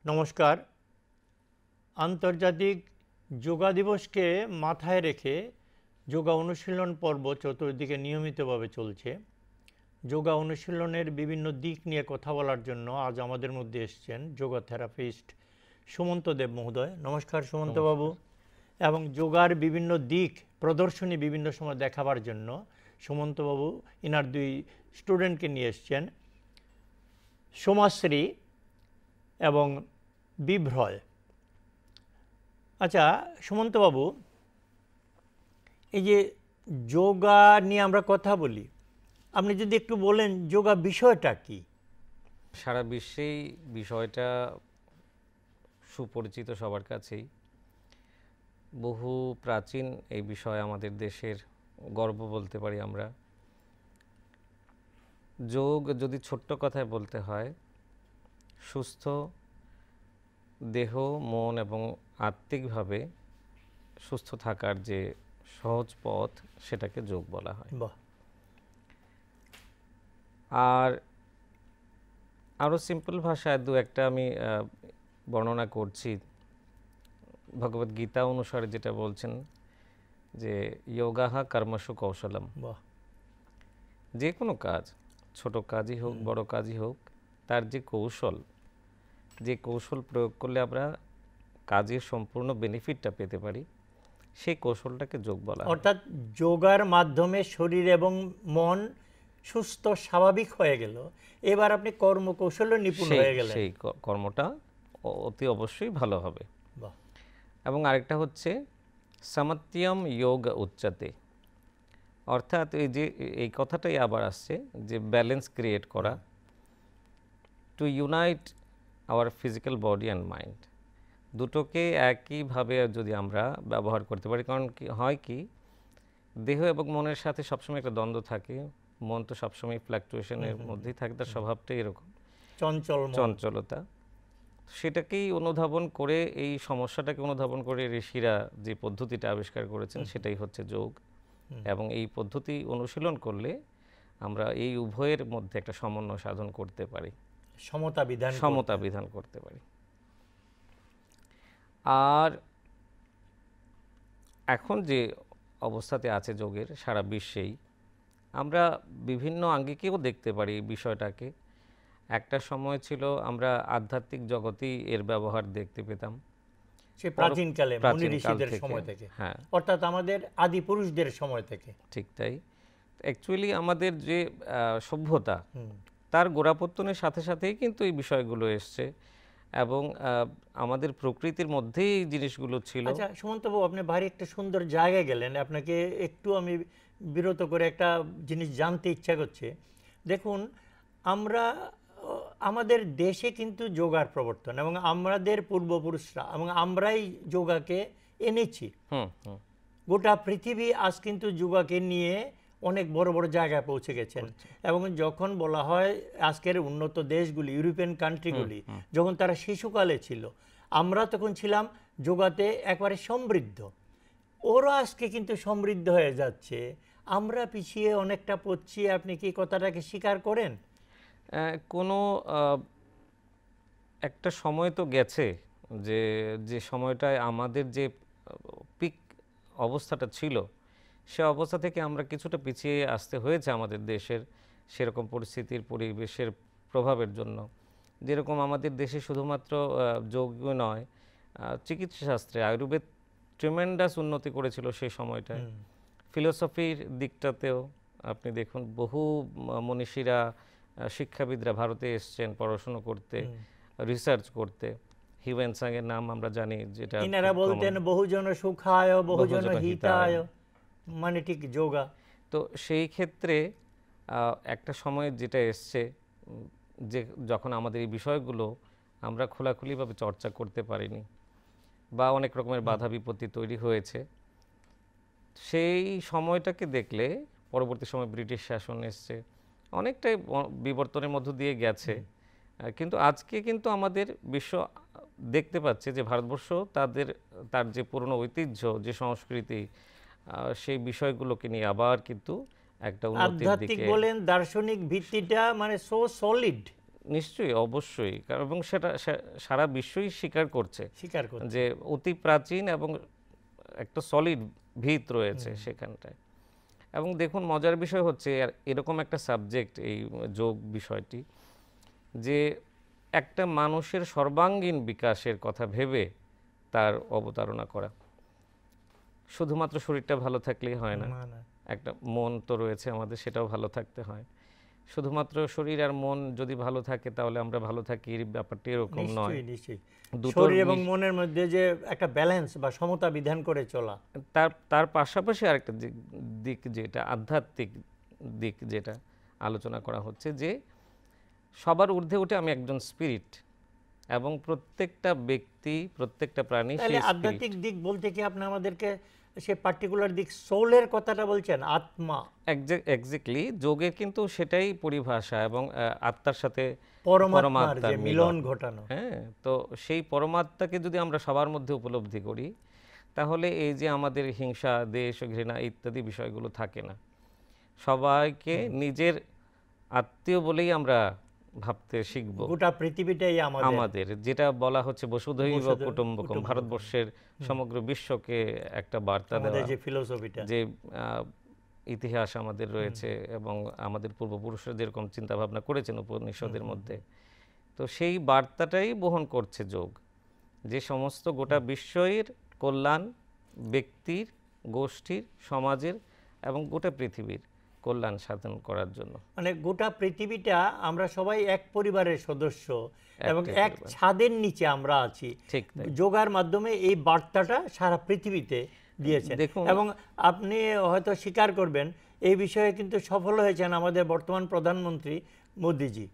নমস্কার। আন্তর্জাতিক যোগা দিবসকে মাথায় রেখে যোগা অনুশীলন পর্ব চতুর্দিকে নিয়মিতভাবে চলছে। যোগা অনুশীলনের বিভিন্ন দিক নিয়ে কথা বলার জন্য আজ আমাদের মধ্যে এসেছেন যোগা থেরাপিস্ট সুমন্ত দেব মহোদয়। নমস্কার সুমন্ত বাবু। এবং যোগার বিভিন্ন দিক প্রদর্শনী বিভিন্ন সময় দেখাবার জন্য সুমন্ত বাবু ইনার দুই স্টুডেন্টকে নিয়ে এসেছেন, সোমাশ্রী এবং বিভ্রয়। আচ্ছা সুমন্তবাবু, এই যে যোগা নিয়ে আমরা কথা বলি, আপনি যদি একটু বলেন যোগা বিষয়টা কি? সারা বিশ্বেই বিষয়টা সুপরিচিত সবার কাছেই। বহু প্রাচীন এই বিষয়, আমাদের দেশের গর্ব বলতে পারি আমরা। যোগ যদি ছোট্ট কথায় বলতে হয়, সুস্থ দেহ, মন এবং আত্মিকভাবে সুস্থ থাকার যে সহজ পথ, সেটাকে যোগ বলা হয়। বাহ। আর আরও সিম্পল ভাষায় দু একটা আমি বর্ণনা করছি। ভগবদ গীতা অনুসারে যেটা বলছেন যে যোগাহা কর্মসু কৌশলম। বাহ। যে কোনো কাজ, ছোট কাজই হোক বড় কাজই হোক, তার যে কৌশল প্রয়োগ করলে আমরা কাজের সম্পূর্ণ বেনিফিটটা পেতে পারি, সেই কৌশলটাকে যোগ বলা হয়। অর্থাৎ যোগার মাধ্যমে শরীর এবং মন সুস্থ স্বাভাবিক হয়ে গেল, এবার আপনি কর্মকৌশলে নিপুণ হয়ে গেলেন। সেই কর্মটা অতি অবশ্যই ভালো হবে। বাহ। এবং আরেকটা হচ্ছে সমত্যম যোগ উচ্চতে, অর্থাৎ এই কথাটাই আবার আসছে যে ব্যালেন্স ক্রিয়েট করা, to unite our physical body and mind. দুটোকে একইভাবে যদি আমরা ব্যবহার করতে পারি, কারণ হয় কি, দেহ এবং মনের সাথে সবসময় একটা দ্বন্দ্ব থাকে। মন তো সবসময় ফ্ল্যাকচুয়েশনের মধ্যেই থাকে, তার স্বভাবটাই এরকম, চঞ্চলতা। সেটাকেই অনুধাবন করে, এই সমস্যাটাকে অনুধাবন করে ঋষিরা যে পদ্ধতিটা আবিষ্কার করেছেন, সেটাই হচ্ছে যোগ। এবং এই পদ্ধতি অনুশীলন আমরা এই উভয়ের মধ্যে একটা সমন্বয় সাধন করতে পারি, সমতা বিধান করতে পারি। আর এখন যে অবস্থাতে আছে যোগের সারা বিশ্বেই, আমরা বিভিন্ন আঙ্গিকেও দেখতে পারি এই বিষয়টাকে। একটা সময় ছিল আমরা আধ্যাত্মিক জগতেই এর ব্যবহার দেখতে পেতাম, সে প্রাচীনকালে মুনি ঋষিদের সময় থেকে, হ্যাঁ, অর্থাৎ আমাদের আদি পুরুষদের সময় থেকে। ঠিক তাই। অ্যাকচুয়ালি আমাদের যে সভ্যতা, তার গোড়াপত্তনের সাথে সাথেই কিন্তু এই বিষয়গুলো এসছে, এবং আমাদের প্রকৃতির মধ্যেই এই জিনিসগুলো ছিল। আচ্ছা সুমন্তবাবু, আপনি ভারী একটা সুন্দর জায়গায় গেলেন, আপনাকে একটু আমি বিরত করে একটা জিনিস জানতে ইচ্ছা করছে। দেখুন, আমরা আমাদের দেশে কিন্তু যোগার প্রবর্তন, এবং আমাদের পূর্বপুরুষরা এবং আমরাই যোগাকে এনেছি। গোটা পৃথিবী আজ কিন্তু যোগাকে নিয়ে অনেক বড় বড় জায়গায় পৌঁছে গেছেন। এবং যখন বলা হয় আজকের উন্নত দেশগুলি, ইউরোপিয়ান কান্ট্রিগুলি, যখন তারা শিশুকালে ছিল, আমরা তখন ছিলাম যোগাতে একবারে সমৃদ্ধ। ওরা আজকে কিন্তু সমৃদ্ধ হয়ে যাচ্ছে, আমরা পিছিয়ে অনেকটা পড়ছি। আপনি কি কথাটাকে স্বীকার করেন? কোনো একটা সময় তো গেছে, যে সময়টায় আমাদের যে পিক অবস্থাটা ছিল, সে অবস্থা থেকে আমরা কিছুটা পিছিয়ে আসতে হয়েছে আমাদের দেশের সেরকম পরিস্থিতির, পরিবেশের প্রভাবের জন্য। যেরকম আমাদের দেশে শুধুমাত্র যোগ নয়, চিকিৎসা শাস্ত্রে আয়ুর্বেদ ট্রিমেন্ডাস উন্নতি করেছিল সেই সময়টায়। ফিলোসফির দিকটাতেও আপনি দেখুন, বহু মনীষীরা, শিক্ষাবিদরা ভারতে এসছেন পড়াশুনো করতে, রিসার্চ করতে। হিউয়েনসাংয়ের নাম আমরা জানি, যেটা ইনারা বলতেন বহুজন সুখায় বহুজন হিতায়, মানে ঠিক যোগা। তো সেই ক্ষেত্রে একটা সময় যেটা এসছে, যে যখন আমাদের এই বিষয়গুলো আমরা খোলাখুলিভাবে চর্চা করতে পারিনি, বা অনেক রকমের বাধা বিপত্তি তৈরি হয়েছে, সেই সময়টাকে দেখলে পরবর্তী সময় ব্রিটিশ শাসন এসছে, অনেকটাই বিবর্তনের মধ্য দিয়ে গেছে। কিন্তু আজকে কিন্তু আমাদের বিশ্ব দেখতে পাচ্ছে যে ভারতবর্ষ তার যে পুরনো ঐতিহ্য, যে সংস্কৃতি, সেই বিষয়গুলোকে নিয়ে আবার কিন্তু একটা উন্নতির দিকে, আধ্যাত্মিক বলেন, দার্শনিক ভিত্তিটা মানে সো সলিড, নিশ্চয়ই, অবশ্যই, কারণ এবং সেটা সারা বিশ্বই স্বীকার করছে স্বীকার করছে। যে অতি প্রাচীন এবং একটা সলিড ভিত রয়েছে সেখানটায়। এবং দেখুন, মজার বিষয় হচ্ছে এরকম একটা সাবজেক্ট, এই যোগ বিষয়টি, যে একটা মানুষের সর্বাঙ্গীন বিকাশের কথা ভেবে তার অবতারণা করা। শুধুমাত্র শরীরটা ভালো থাকলেই হয় না, না, না, একটা মন তো রয়েছে আমাদের, সেটাও ভালো থাকতে হয়। শুধুমাত্র শরীর আর মন যদি ভালো থাকে তাহলে আমরা ভালো থাকি, এই ব্যাপারটি এরকম নয়। নিশ্চয়ই নিশ্চয়ই। দুটোর শরীর এবং মনের মধ্যে যে একটা ব্যালেন্স বা সমতা বিধান করে চলা। তার তার পাশাপাশি আরেকটা দিক যেটা আধ্যাত্মিক দিক, যেটা আলোচনা করা হচ্ছে, যে সবার ঊর্ধ্বে উঠে আমি একজন স্পিরিট, এবং প্রত্যেকটা ব্যক্তি, প্রত্যেকটা প্রাণী তাহলে সেই স্পিরিট। আধ্যাত্মিক দিক বলতে কি আপনি আমাদেরকে সে পার্টিকুলার দিক সোলের কথাটা বলছেন, আত্মা, এক্স্যাক্টলি, যোগের কিন্তু সেটাই পরিভাষা, এবং আত্মার সাথে পরমাত্মার যে পরমাত্মার মিলন ঘটানো। হ্যাঁ, তো সেই পরমাত্মাকে যদি আমরা সবার মধ্যে উপলব্ধি করি, তাহলে এই যে আমাদের হিংসা, দেশ, ঘৃণা ইত্যাদি বিষয়গুলো থাকে না। সবাইকে নিজের আত্মীয় বলেই আমরা ভাবতে শিখব। গোটা পৃথিবীটাই আমাদের যেটা বলা হচ্ছে বসুধৈব বসুধৈব কুটুম্বকম, কুটুম্বকম। ভারতবর্ষের সমগ্র বিশ্বকে একটা বার্তা আমাদের দেওয়া, যে ফিলোসফিটা। যে ইতিহাস আমাদের রয়েছে এবং আমাদের পূর্বপুরুষরা যেরকম চিন্তা ভাবনা করেছেন উপনিষদের মধ্যে, তো সেই বার্তাটাই বহন করছে যোগ, যে সমস্ত গোটা বিশ্বের কল্যাণ, ব্যক্তির, গোষ্ঠীর, সমাজের এবং গোটা পৃথিবীর কল্যাণ সাধন করার জন্য। মানে গোটা পৃথিবীটা আমরা সবাই এক পরিবারের সদস্য এবং একটাই এক পরিবার। ছাদের নিচে আমরা আছি। ঠিক তাই। যোগার মাধ্যমে এই বার্তাটা সারা পৃথিবীতে দিয়েছেন। দেখুন, এবং আপনি হয়তো স্বীকার করবেন এই বিষয়ে কিন্তু সফল হয়েছেন আমাদের বর্তমান প্রধানমন্ত্রী মোদিজি।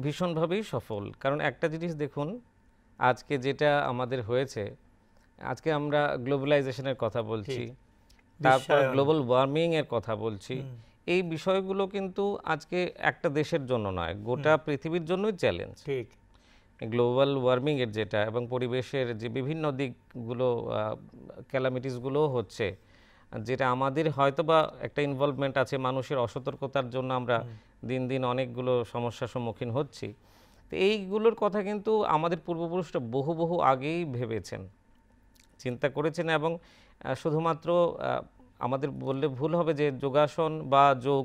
ভীষণভাবেই সফল। কারণ একটা জিনিস দেখুন, আজকে যেটা আমাদের হয়েছে, আজকে আমরা গ্লোবালাইজেশনের কথা বলছি, তারপর বিশ্বায়ন। গ্লোবাল ওয়ার্মিং এর কথা বলছি। এই বিষয়গুলো কিন্তু আজকে একটা দেশের জন্য নয়, গোটা পৃথিবীর জন্যই চ্যালেঞ্জ। ঠিক। গ্লোবাল ওয়ার্মিং এর যেটা, এবং পরিবেশের যে বিভিন্ন দিকগুলো, ক্যালামিটিসগুলো হচ্ছে, যেটা আমাদের হয়তোবা একটা ইনভলভমেন্ট আছে, মানুষের অসতর্কতার জন্য আমরা দিন দিন অনেকগুলো সমস্যার সম্মুখীন হচ্ছি। তো এইগুলোর কথা কিন্তু আমাদের পূর্বপুরুষরা বহু বহু আগেই ভেবেছেন, চিন্তা করেছেন, এবং শুধুমাত্র আমাদের বললে ভুল হবে যে যোগাসন বা যোগ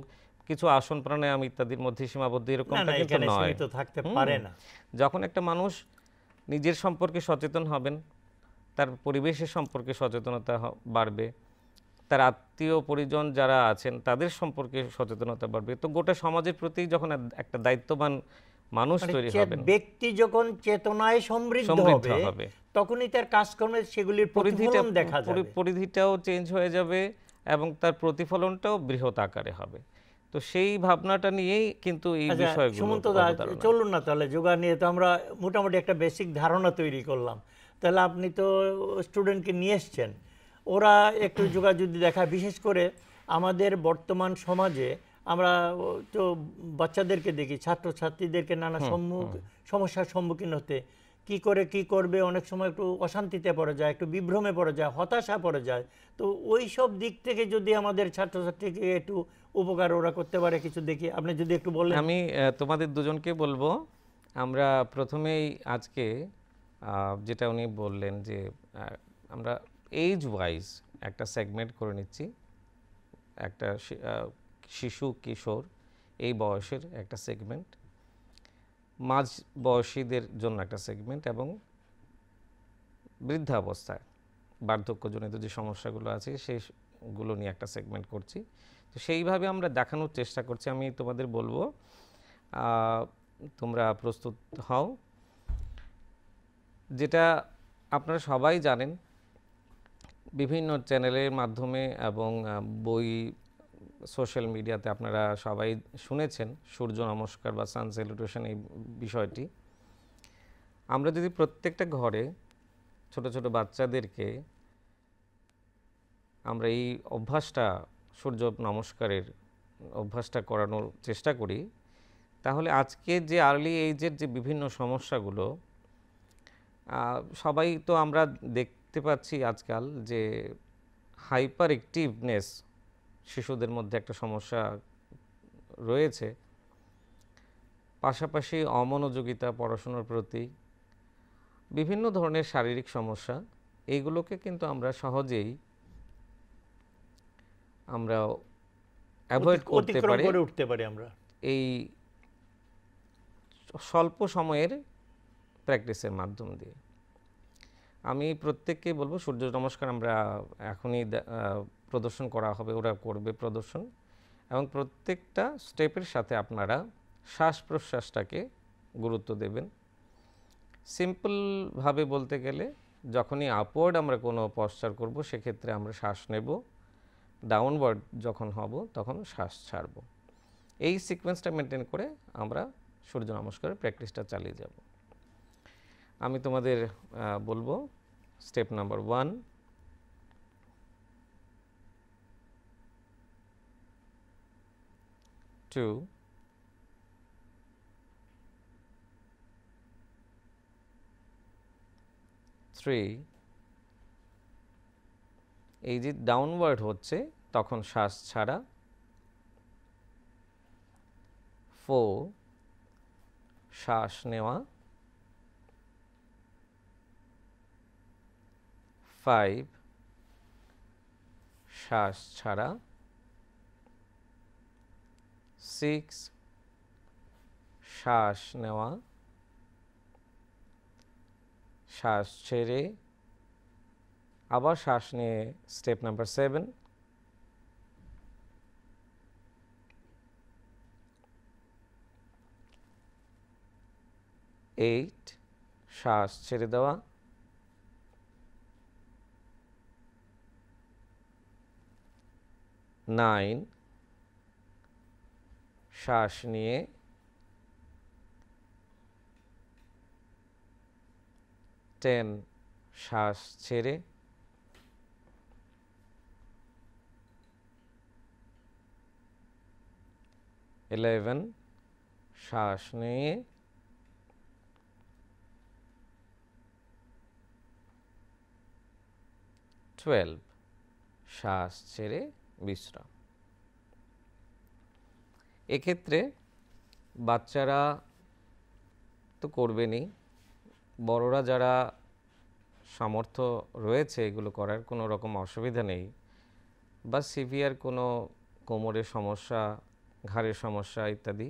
কিছু আসন প্রাণায়াম ইত্যাদির মধ্যে সীমাবদ্ধ, না এরকমটা না, কিন্তু এখানে নয়। সীমিত থাকতে পারে না। যখন একটা মানুষ নিজের সম্পর্কে সচেতন হবেন, তার পরিবেশের সম্পর্কে সচেতনতা বাড়বে, তার আত্মীয় পরিজন যারা আছেন তাদের সম্পর্কে সচেতনতা বাড়বে, তো গোটা সমাজের প্রতি যখন একটা দায়িত্ববান মানুষ মানে তৈরি হবেন, ব্যক্তি যখন চেতনায় সমৃদ্ধ হবে তখনই তার কাজকর্মে সেগুলির প্রতিফলন দেখা যাবে। পরিধিটাও চেঞ্জ হয়ে যাবে এবং তার প্রতিফলনটাও বৃহৎ আকারে হবে। তো সেই ভাবনাটা নিয়েই কিন্তু এই বিষয়গুলো। সুমন্ত দা, চলুন না তাহলে যোগা নিয়ে তো আমরা মোটামুটি একটা বেসিক ধারণা তৈরি করলাম। তাহলে আপনি তো স্টুডেন্টকে নিয়ে এসছেন, ওরা একটু যোগা যদি দেখায়, বিশেষ করে আমাদের বর্তমান সমাজে আমরা তো বাচ্চাদেরকে দেখি, ছাত্রছাত্রীদেরকে নানা সমস্যার সম্মুখীন হতে, কি করে কি করবে, অনেক সময় একটু অশান্তিতে পড়ে যায়, একটু বিভ্রমে পড়ে যায়, হতাশা পড়ে যায়। তো ওই সব দিক থেকে যদি আমাদের ছাত্রছাত্রীকে একটু উপকার ওরা করতে পারে কিছু দেখি, আপনি যদি একটু বলেন। আমি তোমাদের দুজনকে বলবো, আমরা প্রথমেই আজকে যেটা উনি বললেন যে আমরা এজ ওয়াইজ একটা সেগমেন্ট করে নিচ্ছি, একটা শিশু কিশোর এই বয়সের একটা সেগমেন্ট, মাঝ বয়সীদের জন্য একটা সেগমেন্ট, এবং বৃদ্ধাবস্থায় বার্ধক্যজনিত যে সমস্যাগুলো আছে সেইগুলো নিয়ে একটা সেগমেন্ট করছি। তো সেইভাবে আমরা দেখানোর চেষ্টা করছি। আমি তোমাদের বলবো তোমরা প্রস্তুত হও। যেটা আপনারা সবাই জানেন, বিভিন্ন চ্যানেলের মাধ্যমে এবং বই, সোশ্যাল মিডিয়াতে আপনারা সবাই শুনেছেন সূর্য নমস্কার বা সান স্যালুটেশন, এই বিষয়টি। আমরা যদি প্রত্যেকটা ঘরে ছোট ছোট বাচ্চাদেরকে আমরা এই অভ্যাসটা, সূর্য নমস্কারের অভ্যাসটা করানোর চেষ্টা করি, তাহলে আজকে যে আর্লি এইজের যে বিভিন্ন সমস্যাগুলো, সবাই তো আমরা দেখতে পাচ্ছি আজকাল যে হাইপার অ্যাক্টিভনেস শিশুদের মধ্যে একটা সমস্যা রয়েছে। পাশাপাশি অমনোযোগিতা পড়াশোনার প্রতি, বিভিন্ন ধরনের শারীরিক সমস্যা, এইগুলোকে কিন্তু আমরা সহজেই আমরা অ্যাভয়েড করতে অতিক্রম পারি করে উঠতে পারি আমরা। এই স্বল্প সময়ের প্র্যাকটিসের মাধ্যম দিয়ে। আমি প্রত্যেককে বলবো সূর্য নমস্কার আমরা এখনই প্রদর্শন করা হবে, ওরা করবে প্রদর্শন, এবং প্রত্যেকটা স্টেপের সাথে আপনারা শ্বাস প্রশ্বাসটাকে গুরুত্ব দেবেন। সিম্পলভাবে বলতে গেলে যখনই আপওয়ার্ড আমরা কোনো পশ্চার করব সেক্ষেত্রে আমরা শ্বাস নেব, ডাউনওয়ার্ড যখন হব তখন শ্বাস ছাড়ব। এই সিকোয়েন্সটা মেনটেন করে আমরা সূর্য নমস্কারের প্র্যাকটিসটা চালিয়ে যাব। আমি তোমাদের বলবো স্টেপ নাম্বার 1, 2, 3, এই যে ডাউনওয়ার্ড হচ্ছে তখন শ্বাস ছাড়া, 4, শ্বাস নেওয়া, 5, শ্বাস ছাড়া, 6, শ্বাস নেওয়া, শ্বাস ছেড়ে আবার শ্বাস নিয়ে স্টেপ নাম্বার 7, 8, শ্বাস ছেড়ে দেওয়া, 9, শ্বাস নিয়ে, 10, শ্বাস ছেড়ে, 11, শ্বাস নিয়ে, 12, শ্বাস ছেড়ে বিশ্রাম। এক্ষেত্রে বাচ্চারা তো করবেনই, বড়রা যারা সামর্থ্য রয়েছে এগুলো করার, কোনো রকম অসুবিধা নেই, বা সিভিয়ার কোনো কোমরের সমস্যা, ঘাড়ের সমস্যা ইত্যাদি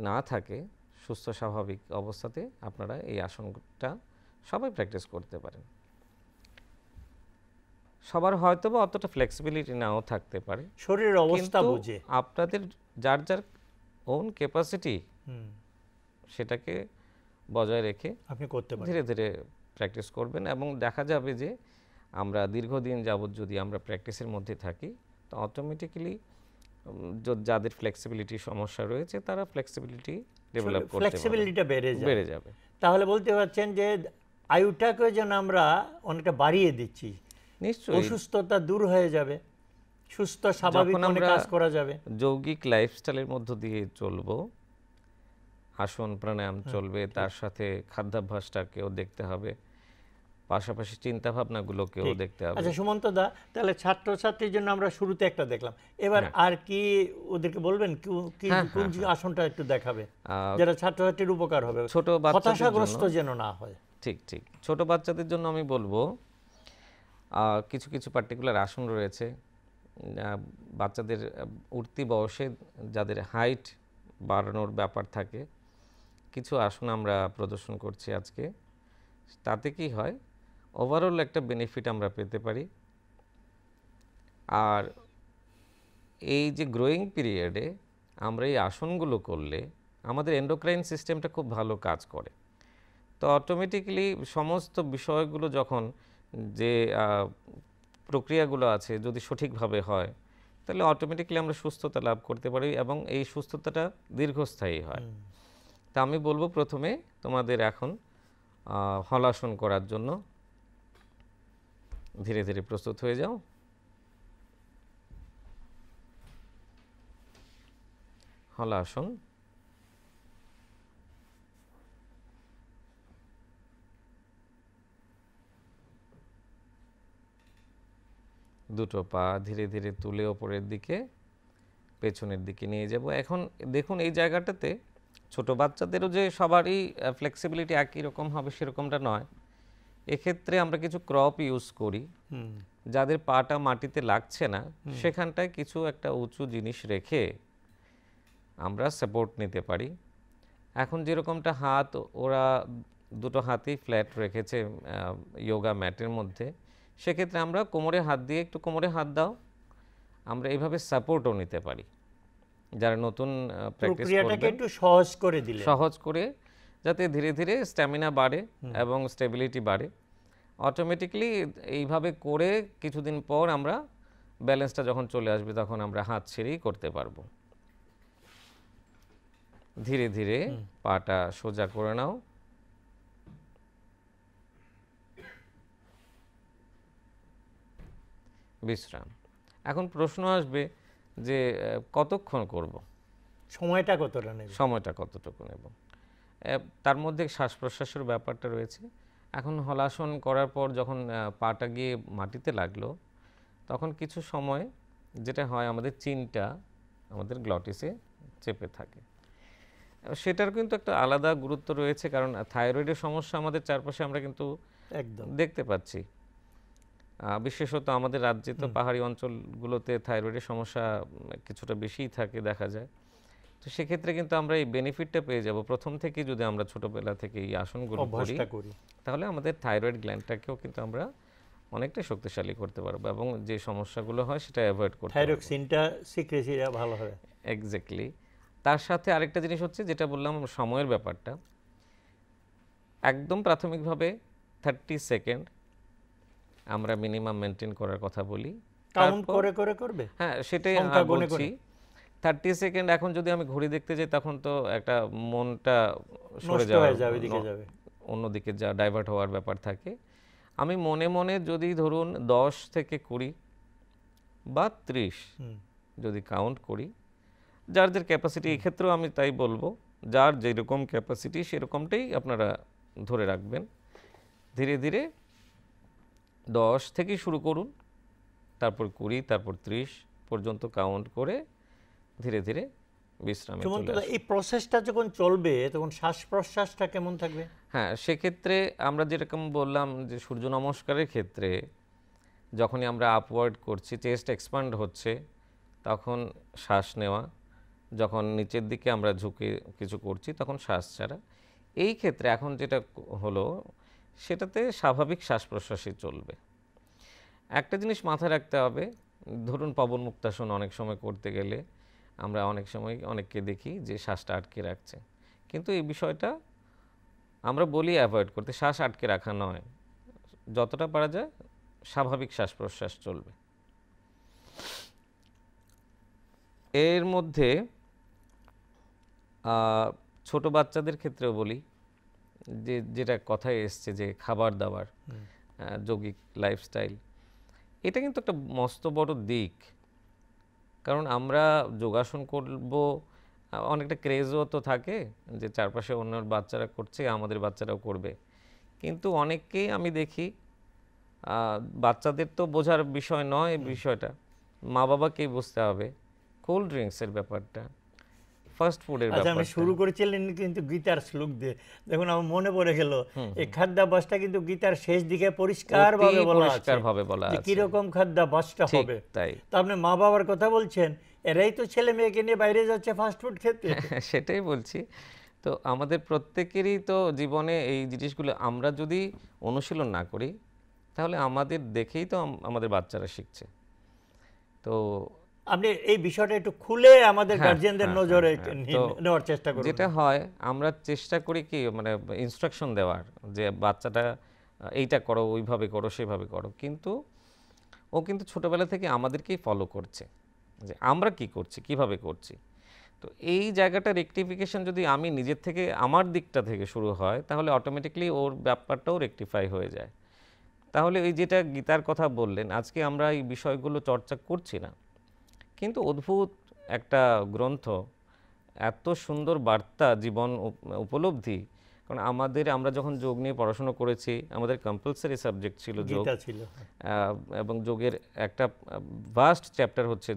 না থাকে, সুস্থ স্বাভাবিক অবস্থাতে আপনারা এই আসনটা সবাই প্র্যাকটিস করতে পারেন। সবার হয়তো বা অতটা ফ্লেক্সিবিলিটি নাও থাকতে পারে, শরীরের অবস্থা কিন্তু বুঝে আপনাদের যার যার ওন ক্যাপাসিটি সেটাকে বজায় রেখে আপনি করতে পারেন। ধীরে ধীরে প্র্যাকটিস করবেন, এবং দেখা যাবে যে আমরা দীর্ঘদিন যাবৎ যদি আমরা প্র্যাকটিসের মধ্যে থাকি তো অটোমেটিক্যালি যাদের ফ্লেক্সিবিলিটি সমস্যা রয়েছে তারা ফ্লেক্সিবিলিটি ডেভেলপ করতে ফ্লেক্সিবিলিটিটা বেড়ে যাবে। তাহলে বলতে পারছেন যে আয়ুটাকে যেন আমরা অনেকটা বাড়িয়ে দিচ্ছি, নিশ্চয়ই অসুস্থতা দূর হয়ে যাবে, সুস্থ স্বাভাবিক যখন মনে আমরা কাজ করা যাবে। যৌগিক লাইফস্টাইলের মধ্য দিয়ে চলবো, আসন প্রাণায়াম চলবে, তার সাথে খাদ্যাভ্যাসটাকেও দেখতে হবে, পাশাপাশি চিন্তা ভাবনাগুলোকেও ঠিক। দেখতে হবে। আচ্ছা সুমন্ত দা, তাহলে ছাত্রছাত্রীর জন্য আমরা শুরুতে একটা দেখলাম, এবার আর কি ওদেরকে বলবেন কোন আসনটা একটু দেখাবে যেটা ছাত্রছাত্রীর উপকার হবে, ছোট বাচ্চাদের হতাশাগ্রস্ত জন্য যেন না হয়। ঠিক ঠিক ছোট বাচ্চাদের জন্য আমি বলবো কিছু কিছু পার্টিকুলার আসন রয়েছে, বাচ্চাদের উঠতি বয়সে যাদের হাইট বাড়ানোর ব্যাপার থাকে, কিছু আসন আমরা প্রদর্শন করছি আজকে। তাতে কি হয়, ওভারঅল একটা বেনিফিট আমরা পেতে পারি। আর এই যে গ্রোয়িং পিরিয়ডে আমরা এই আসনগুলো করলে আমাদের এন্ডোক্রাইন সিস্টেমটা খুব ভালো কাজ করে, তো অটোমেটিক্যালি সমস্ত বিষয়গুলো যখন যে প্রক্রিয়াগুলো আছে যদি সঠিকভাবে হয় তাহলে অটোমেটিক্যালি আমরা সুস্থতা লাভ করতে পারি এবং এই সুস্থতাটা দীর্ঘস্থায়ী হয়। তা আমি বলবো প্রথমে তোমাদের এখন হলাসন করার জন্য ধীরে ধীরে প্রস্তুত হয়ে যাও। হলাসন, দুটো পা ধীরে ধীরে তুলে ওপরের দিকে পেছনের দিকে নিয়ে যাব। এখন দেখুন এই জায়গাটাতে ছোট বাচ্চাদেরও যে সবারই ফ্লেক্সিবিলিটি একই রকম হবে সেরকমটা নয়। এক্ষেত্রে আমরা কিছু ক্রপ ইউজ করি, যাদের পাটা মাটিতে লাগছে না সেখানটায় কিছু একটা উঁচু জিনিস রেখে আমরা সাপোর্ট নিতে পারি। এখন যেরকমটা হাত ওরা দুটো হাতই ফ্ল্যাট রেখেছে যোগা ম্যাটের মধ্যে, সেক্ষেত্রে আমরা কোমরে হাত দিয়ে একটু কোমরে হাত দাও, আমরা এইভাবে সাপোর্টও নিতে পারি। যারা নতুন প্র্যাকটিস প্রক্রিয়াটাকে করবেন একটু সহজ করে দিলে, সহজ করে, যাতে ধীরে ধীরে স্ট্যামিনা বাড়ে এবং স্টেবিলিটি বাড়ে। অটোমেটিকলি এইভাবে করে কিছুদিন পর আমরা ব্যালেন্সটা যখন চলে আসবে তখন আমরা হাত ছেড়েই করতে পারবো। ধীরে ধীরে পাটা সোজা করে নাও, বিশ্রাম। এখন প্রশ্ন আসবে যে কতক্ষণ করব, সময়টা কতটা নেবে? সময়টা কতটুকু নেব? তার মধ্যে শ্বাস প্রশ্বাসের ব্যাপারটা রয়েছে। এখন হলাসন করার পর যখন পাটা গিয়ে মাটিতে লাগলো, তখন কিছু সময় যেটা হয় আমাদের চিনটা আমাদের গ্লটিসে চেপে থাকে। সেটার কিন্তু একটা আলাদা গুরুত্ব রয়েছে, কারণ থাইরয়েডের সমস্যা আমাদের চারপাশে আমরা কিন্তু একদম দেখতে পাচ্ছি। বিশেষত আমাদের রাজ্যে তো পাহাড়ি অঞ্চলগুলোতে থাইরয়েডের সমস্যা কিছুটা বেশিই থাকে দেখা যায়। তো সেক্ষেত্রে কিন্তু আমরা এই বেনিফিটটা পেয়ে যাব প্রথম থেকে, যদি আমরা ছোটবেলা থেকে এই আসনগুলো করি তাহলে আমাদের থাইরয়েড গ্ল্যান্ডটাকেও কিন্তু আমরা অনেকটা শক্তিশালী করতে পারবো এবং যে সমস্যাগুলো হয় সেটা অ্যাভয়েড করতে পারবো। থাইরক্সিনটা সিক্রেসিটা ভালো হবে। এক্স্যাক্টলি। তার সাথে আরেকটা জিনিস হচ্ছে যেটা বললাম সময়ের ব্যাপারটা, একদম প্রাথমিকভাবে 30 সেকেন্ড আমরা মিনিমাম মেনটেন করার কথা বলি। কাউন্ট করে করে করবে? হ্যাঁ, সেটাই বলছি। 30 সেকেন্ড এখন যদি আমি ঘড়ি দেখতে যাই তখন তো একটা মনটা সরে যাবে, অন্যদিকে যা ডাইভার্ট হওয়ার ব্যাপার থাকে। আমি মনে মনে যদি ধরুন 10 থেকে 20 বা 30 যদি কাউন্ট করি, যার যার ক্যাপাসিটি, এক্ষেত্রেও আমি তাই বলবো, যার যেরকম ক্যাপাসিটি সেরকমটাই আপনারা ধরে রাখবেন। ধীরে ধীরে 10 থেকে শুরু করুন, তারপর 20, তারপর 30 পর্যন্ত কাউন্ট করে ধীরে ধীরে বিশ্রামে চলে আসুন। এই প্রসেসটা যখন চলবে তখন শ্বাস প্রশ্বাসটা কেমন থাকবে? হ্যাঁ, সেক্ষেত্রে আমরা যেরকম বললাম যে সূর্য নমস্কারের ক্ষেত্রে যখনই আমরা আপওয়ার্ড করছি, চেস্ট এক্সপ্যান্ড হচ্ছে, তখন শ্বাস নেওয়া, যখন নিচের দিকে আমরা ঝুঁকে কিছু করছি তখন শ্বাস ছাড়া। এই ক্ষেত্রে এখন যেটা হলো সেটাতে স্বাভাবিক শ্বাস প্রশ্বাসই চলবে। একটা জিনিস মাথায় রাখতে হবে, ধরুন পবন মুক্তাসন অনেক সময় করতে গেলে আমরা অনেক সময় অনেককে দেখি যে শ্বাসটা আটকে রাখছে, কিন্তু এই বিষয়টা আমরা বলি অ্যাভয়েড করতে। শ্বাস আটকে রাখা নয়, যতটা পারা যায় স্বাভাবিক শ্বাস প্রশ্বাস চলবে। এর মধ্যে ছোট বাচ্চাদের ক্ষেত্রেও বলি যে যেটা কথায় এসছে যে খাবার দাবার, যৌগিক লাইফস্টাইল, এটা কিন্তু একটা মস্ত বড় দিক। কারণ আমরা যোগাসন করব, অনেকটা ক্রেজও তো থাকে যে চারপাশে অন্য বাচ্চারা করছে আমাদের বাচ্চারাও করবে, কিন্তু অনেককেই আমি দেখি বাচ্চাদের তো বোঝার বিষয় নয় বিষয়টা, মা বাবাকেই বুঝতে হবে। কোল্ড ড্রিঙ্কসের ব্যাপারটা, ফাস্ট ফুডের ব্যাপারটা। আমি শুরু করেছিলেন কিন্তু গীতার শ্লোক দিয়ে, দেখুন আমার মনে পড়ে গেল এই খাদ্যাভ্যাসটা কিন্তু গীতার শেষ দিকে পরিষ্কারভাবে বলা আছে কিরকম খাদ্যাভ্যাসটা হবে। তাই তো আপনি মা বাবার কথা বলছেন, এরাই তো ছেলে মেয়েকে নিয়ে বাইরে যাচ্ছে ফাস্ট ফুড খেতে। সেটাই বলছি। তো আমাদের প্রত্যেকেরই তো জীবনে এই জিনিসগুলো আমরা যদি অনুশীলন না করি তাহলে আমাদের দেখেই তো আমাদের বাচ্চারা শিখছে। তো আপনি এই বিষয়টা একটু খুলে আমাদের গার্জিয়ানদের নজরে নেওয়ার চেষ্টা করুন। যেটা হয় আমরা চেষ্টা করি কি মানে ইনস্ট্রাকশন দেওয়ার, যে বাচ্চাটা এইটা করো, ওইভাবে করো, সেভাবে করো, কিন্তু ও কিন্তু ছোটবেলা থেকে আমাদেরকেই ফলো করছে যে আমরা কি করছি, কিভাবে করছি। তো এই জায়গাটা রেকটিফিকেশন যদি আমি নিজের থেকে আমার দিকটা থেকে শুরু হয় তাহলে অটোমেটিকলি ওর ব্যাপারটাও রেকটিফাই হয়ে যায়। তাহলে এই যেটা গীতার কথা বললেন, আজকে আমরা এই বিষয়গুলো চর্চা করছি না, কিন্তু অদ্ভুত একটা গ্রন্থ, এত সুন্দর বার্তা, জীবন উপলব্ধি। কারণ আমরা যখন যোগ নিয়ে পড়াশোনা করেছি আমাদের কম্পালসারি সাবজেক্ট ছিল যোগ, এবং যোগের একটা ভাস্ট চ্যাপ্টার হচ্ছে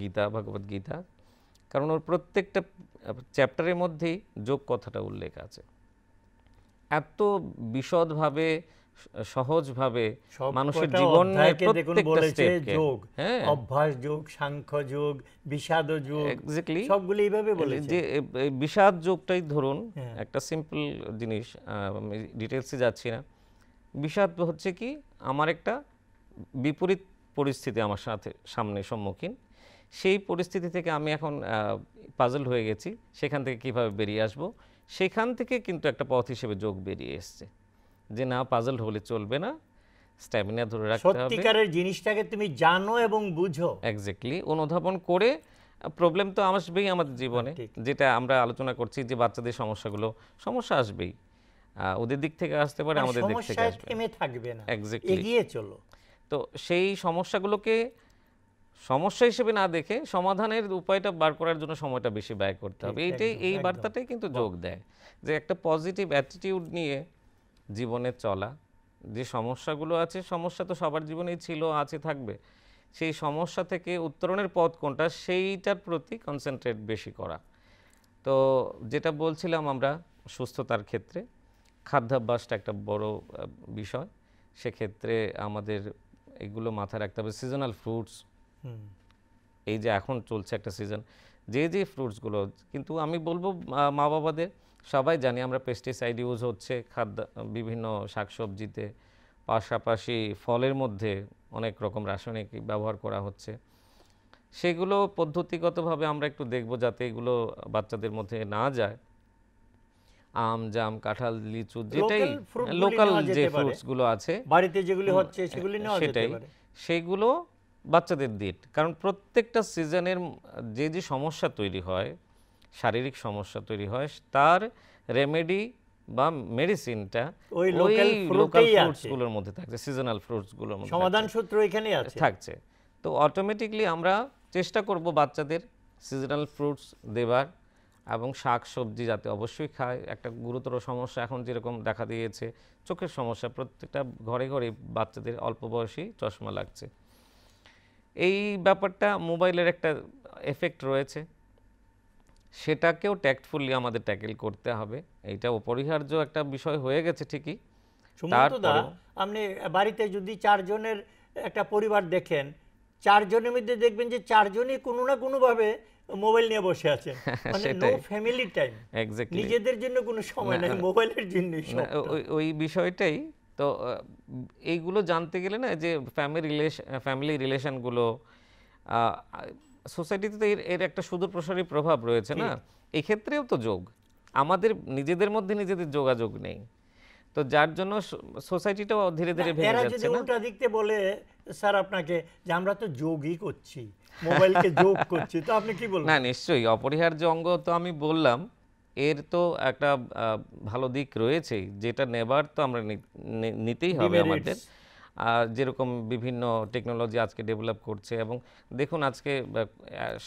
গীতা, ভগবদ গীতা। কারণ ওর প্রত্যেকটা চ্যাপ্টারের মধ্যেই যোগ কথাটা উল্লেখ আছে। এত বিশদভাবে সহজভাবে মানুষের সবকটা জীবনের অধ্যায়কে দেখুন প্রত্যেকটা বলেছে স্টেপকে, যোগ, হ্যাঁ অভ্যাস যোগ, সাংখ্য যোগ, বিষাদ যোগ, এক্স্যাক্টলি, সবগুলো এইভাবে বলেছে। যে বিষাদ যোগটাই ধরুন হ্যাঁ। একটা সিম্পল জিনিস, ডিটেলসে যাচ্ছি না। বিষাদ হচ্ছে কি, আমার একটা বিপরীত পরিস্থিতি আমার সাথে সম্মুখীন, সেই পরিস্থিতি থেকে আমি এখন পাজল হয়ে গেছি, সেখান থেকে কিভাবে বেরিয়ে আসব, সেখান থেকে কিন্তু একটা পথ হিসেবে যোগ বেরিয়ে এসছে যে না, পাজল হলে চলবে না, স্ট্যামিনা ধরে রাখতে হবে। সত্যিকারের জিনিসটাকে তুমি জানো এবং বুঝো। এক্স্যাক্টলি, অনুধাবন করে। প্রবলেম তো আসবেই আমাদের জীবনে, ঠিক। যেটা আমরা আলোচনা করছি যে বাচ্চাদের সমস্যা আসবেই, ওদের দিক থেকে আসতে পারে, মানে আমাদের দিক থেকে সমস্যায় আসবে। থেমে থাকবে না, এক্স্যাক্টলি। এগিয়ে চলো। তো সেই সমস্যাগুলোকে সমস্যা হিসেবে না দেখে সমাধানের উপায়টা বার করার জন্য সময়টা বেশি ব্যয় করতে হবে। ঠিক, এইটাই, একদম, এই একদম। বার্তাটাই কিন্তু যোগ দেয় যে একটা পজিটিভ অ্যাটিটিউড নিয়ে জীবনে চলা। যে সমস্যাগুলো আছে, সমস্যা তো সবার জীবনেই ছিল, আছে, থাকবে। সেই সমস্যা থেকে উত্তরণের পথ কোনটা, সেইটার প্রতি কনসেন্ট্রেট বেশি করা। তো যেটা বলছিলাম, আমরা সুস্থতার ক্ষেত্রে খাদ্যাভ্যাসটা একটা বড় বিষয়। সেক্ষেত্রে আমাদের এগুলো মাথায় রাখতে হবে। সিজনাল ফ্রুটস, হুম। এই যে এখন চলছে একটা সিজন, যে ফ্রুটসগুলো, কিন্তু আমি বলবো মা বাবাদের, সবাই জানি আমরা পেস্টিসাইড ইউজ হচ্ছে বিভিন্ন শাকসবজিতে, পাশাপাশি ফলের মধ্যে অনেক রকম রাসায়নিক ব্যবহার করা হচ্ছে। সেগুলো পদ্ধতিগতভাবে আমরা একটু দেখব যাতে এগুলো বাচ্চাদের মধ্যে না যায়। আম, জাম, কাঁঠাল, লিচু, যেটাই লোকাল ফ্রুটগুলি লোকাল নেওয়া যে যেতে পারে, ফ্রুটসগুলো আছে বাড়িতে যেগুলি হচ্ছে সেগুলি নেওয়া যেতে সেটাই, পারে। সেইগুলো বাচ্চাদের দিন। কারণ প্রত্যেকটা সিজনের যে সমস্যা তৈরি হয়, শারীরিক সমস্যা তৈরি হয়, তার রেমেডি বা মেডিসিনটা ওই ওই লোকাল লোকাল ফ্রুটেই আছে, ফ্রুটসগুলোর মধ্যে থাকছে, সিজনাল ফ্রুটসগুলোর মধ্যে সমাধান সূত্র এখানেই আছে। থাকছে। তো অটোমেটিকলি আমরা চেষ্টা করব বাচ্চাদের সিজনাল ফ্রুটস দেবার, এবং শাক সবজি যাতে অবশ্যই খায়। একটা গুরুতর সমস্যা এখন যেরকম দেখা দিয়েছে, চোখের সমস্যা, প্রত্যেকটা ঘরে ঘরে বাচ্চাদের অল্প বয়সী চশমা লাগছে। এই ব্যাপারটা মোবাইলের একটা এফেক্ট রয়েছে, সেটাকেও ট্যাক্টফুলি আমাদের ট্যাকেল করতে হবে। এইটা অপরিহার্য একটা বিষয় হয়ে গেছে ঠিকই, সুমন্ত দা, তারপরেও আপনি বাড়িতে যদি 4 জনের একটা পরিবার দেখেন, 4 জনের মধ্যে দেখবেন যে 4 জনই কোনো না কোনোভাবে মোবাইল নিয়ে বসে আছেন, মানে নো সেটাই, ফ্যামিলি টাইম, এক্স্যাক্টলি। নিজেদের জন্য কোনো সময় নাই, মোবাইলের জন্যই না, সব। ওই বিষয়টাই তো। এইগুলো জানতে গেলে না, যে ফ্যামিলি রিলেশনগুলো, সোসাইটিতে তো এর একটা সুদূর প্রসারী প্রভাব রয়েছে না। এই ক্ষেত্রেও তো যোগ, আমাদের নিজেদের মধ্যে নিজেদের যোগাযোগ নেই, তো যার জন্য সোসাইটিটাও ধীরে ধীরে ভেঙে এরা যাচ্ছে যদি না। উল্টা দিকতে বলে স্যার আপনাকে যে আমরা তো যোগই করছি, মোবাইলকে যোগ করছি, তো আপনি কি বলবেন? না, নিশ্চয়ই অপরিহার্য অঙ্গ, তো আমি বললাম এর তো একটা ভালো দিক রয়েছেই, যেটা নেবার তো আমরা নিতেই হবে আমাদের। যেরকম বিভিন্ন টেকনোলজি আজকে ডেভেলপ করছে, এবং দেখুন আজকে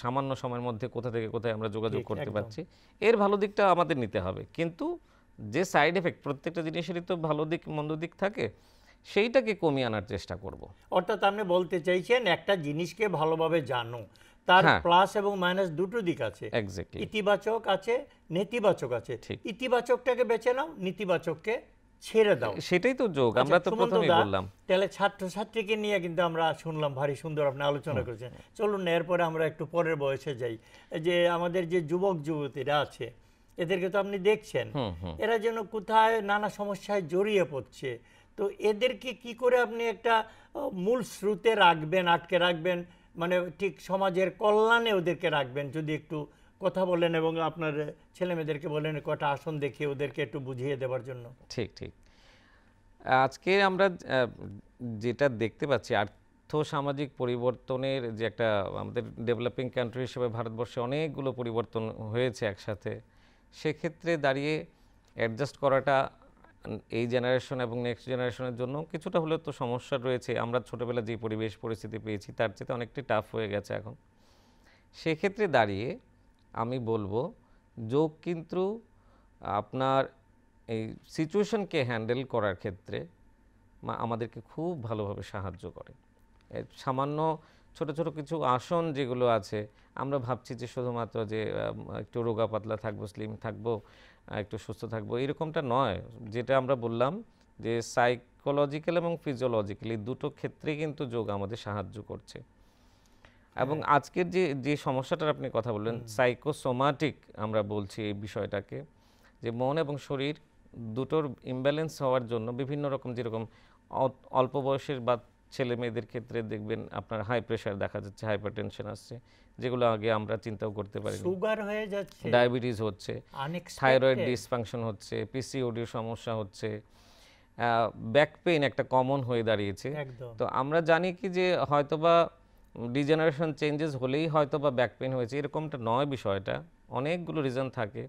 সামান্য সময়ের মধ্যে কোথা থেকে কোথায় আমরা যোগাযোগ ঠিক, করতে একদম। পারছি। এর ভালো দিকটা আমাদের নিতে হবে, কিন্তু যে সাইড এফেক্ট, প্রত্যেকটা জিনিসেরই তো ভালো দিক মন্দ দিক থাকে, সেইটাকে কমিয়ে আনার চেষ্টা করব। অর্থাৎ আপনি বলতে চাইছেন একটা জিনিসকে ভালোভাবে জানো, তার হ্যাঁ, প্লাস এবং মাইনাস দুটো দিক আছে, এক্স্যাক্টলি, ইতিবাচক আছে, নেতিবাচক আছে। ঠিক। ইতিবাচকটাকে বেছে নাও, নেতিবাচককে ছেড়ে দাও। সেটাই তো যোগ, আমরা তো সুমন্ত প্রথমেই দা, বললাম। তাহলে ছাত্রছাত্রীকে নিয়ে কিন্তু আমরা শুনলাম, ভারী সুন্দর আপনি আলোচনা করেছেন। চলুন না, এরপরে আমরা একটু পরের বয়সে যাই। যে আমাদের যে যুবক যুবতীরা আছে, এদেরকে তো আপনি দেখছেন, এরা যেন কোথায় নানা সমস্যায় জড়িয়ে পড়ছে। তো এদেরকে কি করে আপনি একটা মূল স্রোতে রাখবেন, আটকে রাখবেন, মানে ঠিক সমাজের কল্যাণে ওদেরকে রাখবেন, যদি একটু কথা বলেন, এবং আপনার ছেলে মেয়েদেরকে বলেন কটা আসন দেখিয়ে ওদেরকে একটু বুঝিয়ে দেওয়ার জন্য। ঠিক ঠিক। আজকে আমরা যেটা দেখতে পাচ্ছি, আর্থসামাজিক পরিবর্তনের যে একটা, আমাদের ডেভেলপিং কান্ট্রি হিসেবে ভারতবর্ষে অনেকগুলো পরিবর্তন হয়েছে একসাথে। সেক্ষেত্রে দাঁড়িয়ে অ্যাডজাস্ট করাটা এই জেনারেশন এবং নেক্সট জেনারেশনের জন্য কিছুটা হলেও তো সমস্যা রয়েছে। আমরা ছোটোবেলা যে পরিবেশ পরিস্থিতি পেয়েছি তার চেয়ে অনেকটাই টাফ হয়ে গেছে এখন। সেক্ষেত্রে দাঁড়িয়ে আমি বলবো, যোগ কিন্তু আপনার এই সিচুয়েশনকে হ্যান্ডেল করার ক্ষেত্রে আমাদেরকে খুব ভালোভাবে সাহায্য করে। সামান্য ছোট ছোট কিছু আসন যেগুলো আছে, আমরা ভাবছি যে শুধুমাত্র যে একটু রোগা পাতলা থাকবো, স্লিম থাকবো, একটু সুস্থ থাকবো, এরকমটা নয়। যেটা আমরা বললাম যে সাইকোলজিক্যাল এবং ফিজিওলজিক্যালি দুটো ক্ষেত্রেই কিন্তু যোগ আমাদের সাহায্য করছে। এবং আজকের যে যে সমস্যাটার আপনি কথা বললেন, সাইকোসোমাটিক আমরা বলছি এই বিষয়টাকে, যে মন এবং শরীর দুটোর ইমব্যালেন্স হওয়ার জন্য বিভিন্ন রকম, যেরকম অল্প বয়সের বা ছেলে মেয়েদের ক্ষেত্রে দেখবেন আপনার হাই প্রেশার দেখা যাচ্ছে, হাইপারটেনশন আসছে, যেগুলো আগে আমরা চিন্তাও করতে পারিনি, সুগার হয়ে যাচ্ছে, ডায়াবেটিস হচ্ছে, থাইরয়েড ডিসফাংশন হচ্ছে, পিসিওডির সমস্যা হচ্ছে, ব্যাক পেইন একটা কমন হয়ে দাঁড়িয়েছে। একদম তো আমরা জানি কি যে হয়তোবা ডিজেনারেশন চেঞ্জেস হলেই হয়তোবা ব্যাক পেইন হয়েছে, এরকমটা নয় বিষয়টা। অনেকগুলো রিজন থাকে।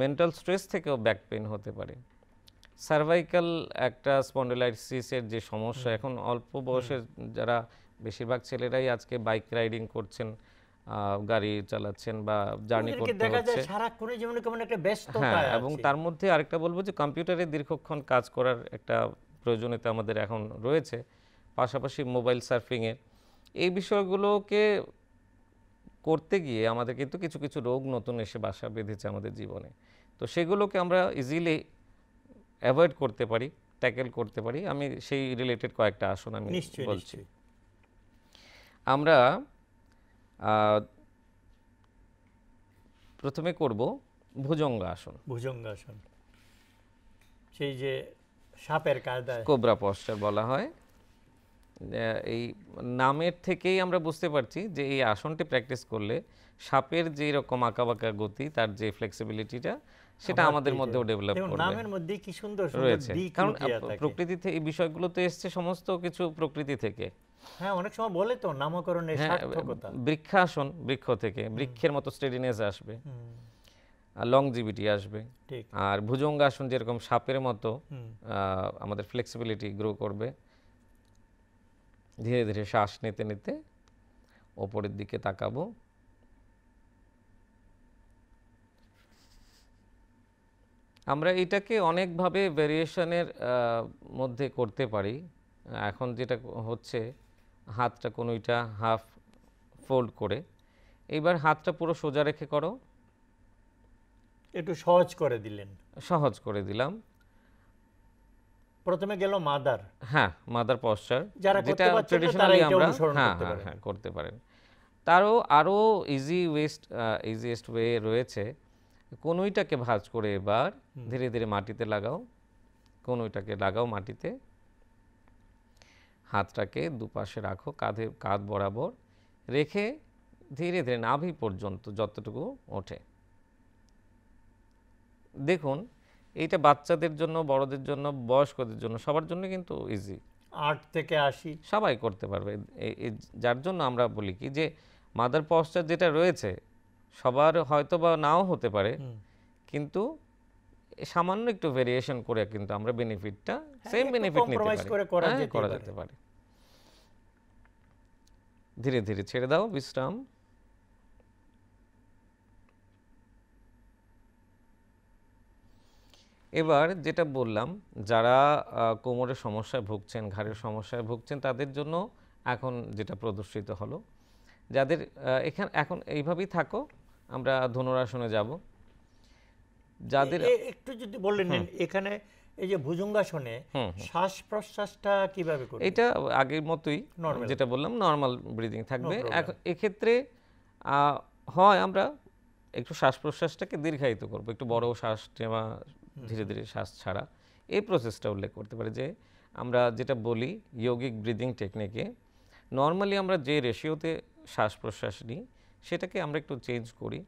মেন্টাল স্ট্রেস থেকেও ব্যাক পেইন হতে পারে। সার্ভাইকাল একটা স্পন্ডিলাইসিসের যে সমস্যা, এখন অল্প বয়সের যারা, বেশিরভাগ ছেলেরাই আজকে বাইক রাইডিং করছেন, গাড়ি চালাচ্ছেন বা জার্নি ওদেরকে করতে দেখা যায় হচ্ছে। সারাক্ষণের জীবনে কেমন একটা হ্যাঁ, ব্যস্ততায় এবং আছে। তার মধ্যে আরেকটা বলবো যে কম্পিউটারে দীর্ঘক্ষণ কাজ করার একটা প্রয়োজনীয়তা আমাদের এখন রয়েছে, পাশাপাশি মোবাইল সার্ফিংয়ের এই বিষয়গুলোকে করতে গিয়ে আমাদের কিন্তু কিছু কিছু রোগ নতুন এসে বাসা বেঁধেছে আমাদের জীবনে। তো সেগুলোকে আমরা ইজিলি অ্যাভয়েড করতে পারি, ট্যাকেল করতে পারি। আমি সেই রিলেটেড কয়েকটা আসন আমি নিশ্চয়ই বলছি। নিশ্চয়ই। আমরা প্রথমে করব ভুজঙ্গাসন, ভুজঙ্গাসন, সেই যে সাপের কায়দায়, কোবরা পশ্চার বলা হয়। এই নামের থেকেই আমরা বুঝতে পারছি যে এই আসনটি প্র্যাকটিস করলে সাপের যে রকম আঁকাবাঁকা গতি, তার যে ফ্লেক্সিবিলিটিটা, সেটা আমাদের মধ্যেও ডেভেলপ দেখুন করবে, নামের মধ্যে কি সুন্দর সুন্দর রয়েছে। দিক কারণ লুকিয়ে থাকে। প্রকৃতিতে এই বিষয়গুলো তো এসছে সমস্ত কিছু প্রকৃতি থেকে। হ্যাঁ, অনেক সময় বলে তো নামকরণের হ্যাঁ, সার্থকতা। বৃক্ষাসন, বৃক্ষ থেকে বৃক্ষের মতো স্টেডিনেস আসবে, আর লংজিভিটি আসবে। ঠিক। আর ভুজঙ্গাসন যেরকম সাপের মতো আমাদের ফ্লেক্সিবিলিটি গ্রো করবে। ধীরে ধীরে শ্বাস নিতে নিতে ওপরের দিকে তাকাবো। আমরা এটাকে অনেকভাবে ভেরিয়েশনের মধ্যে করতে পারি। এখন যেটা হচ্ছে, হাতটা কোনোইটা হাফ ফোল্ড করে, এইবার হাতটা পুরো সোজা রেখে করো, একটু সহজ করে দিলেন। সহজ করে দিলাম। প্রথমে গেল মাদার, হ্যাঁ, মাদার পশ্চার, যারা যেটা করতে পারছেন না তারা ট্রেডিশনালি এটা আমরা অনুসরণ হ্যাঁ করতে হ্যাঁ পারেন। হ্যাঁ করতে পারেন। আরও ইজিয়েস্ট ওয়ে রয়েছে। কনুইটাকে ভাঁজ করে এবার ধীরে ধীরে মাটিতে লাগাও, কনুইটাকে লাগাও মাটিতে, হাতটাকে দুপাশে রাখো, কাঁধ বরাবর রেখে ধীরে ধীরে নাভি পর্যন্ত যতটুকু ওঠে। দেখুন, এইটা বাচ্চাদের জন্য, বড়দের জন্য, বয়স্কদের জন্য, সবার জন্য কিন্তু ইজি, 8 থেকে 80 সবাই করতে পারবে। যার জন্য আমরা বলি কি যে মাদার পশ্চার যেটা রয়েছে সবার হয়তো বা নাও হতে পারে, কিন্তু সামান্য একটু ভেরিয়েশন করে কিন্তু আমরা বেনিফিটটা, সেম একটু বেনিফিট নিতে compromise পারি। করে করা হ্যাঁ, যেতেই করা পারে। যেতে পারে। ধীরে ধীরে ছেড়ে দাও বিশ্রাম। এবার যেটা বললাম, যারা কোমরের সমস্যায় ভুগছেন, ঘাড়ের সমস্যায় ভুগছেন, তাদের জন্য এখন যেটা প্রদর্শিত হলো, যাদের এখন এইভাবেই থাকো, আমরা ধনুরাসনে যাব। যাদের একটু যদি বললেন এখানে এই যে ভুজঙ্গাসনে শ্বাস প্রশ্বাসটা কিভাবে করব? এটা আগের মতোই, যেটা বললাম, নর্মাল ব্রিদিং থাকবে। এক্ষেত্রে হয় আমরা একটু শ্বাস প্রশ্বাসটাকে দীর্ঘায়িত করব, একটু বড় শ্বাস নেওয়া, ধীরে ধীরে শ্বাস ছাড়া, এই প্রসেসটা উল্লেখ করতে পারি। যে আমরা যেটা বলি ইয়োগিক ব্রিদিং টেকনিকে, নর্মালি আমরা যে রেশিওতে শ্বাস প্রশ্বাস নিই সেটাকে আমরা একটু চেঞ্জ করি।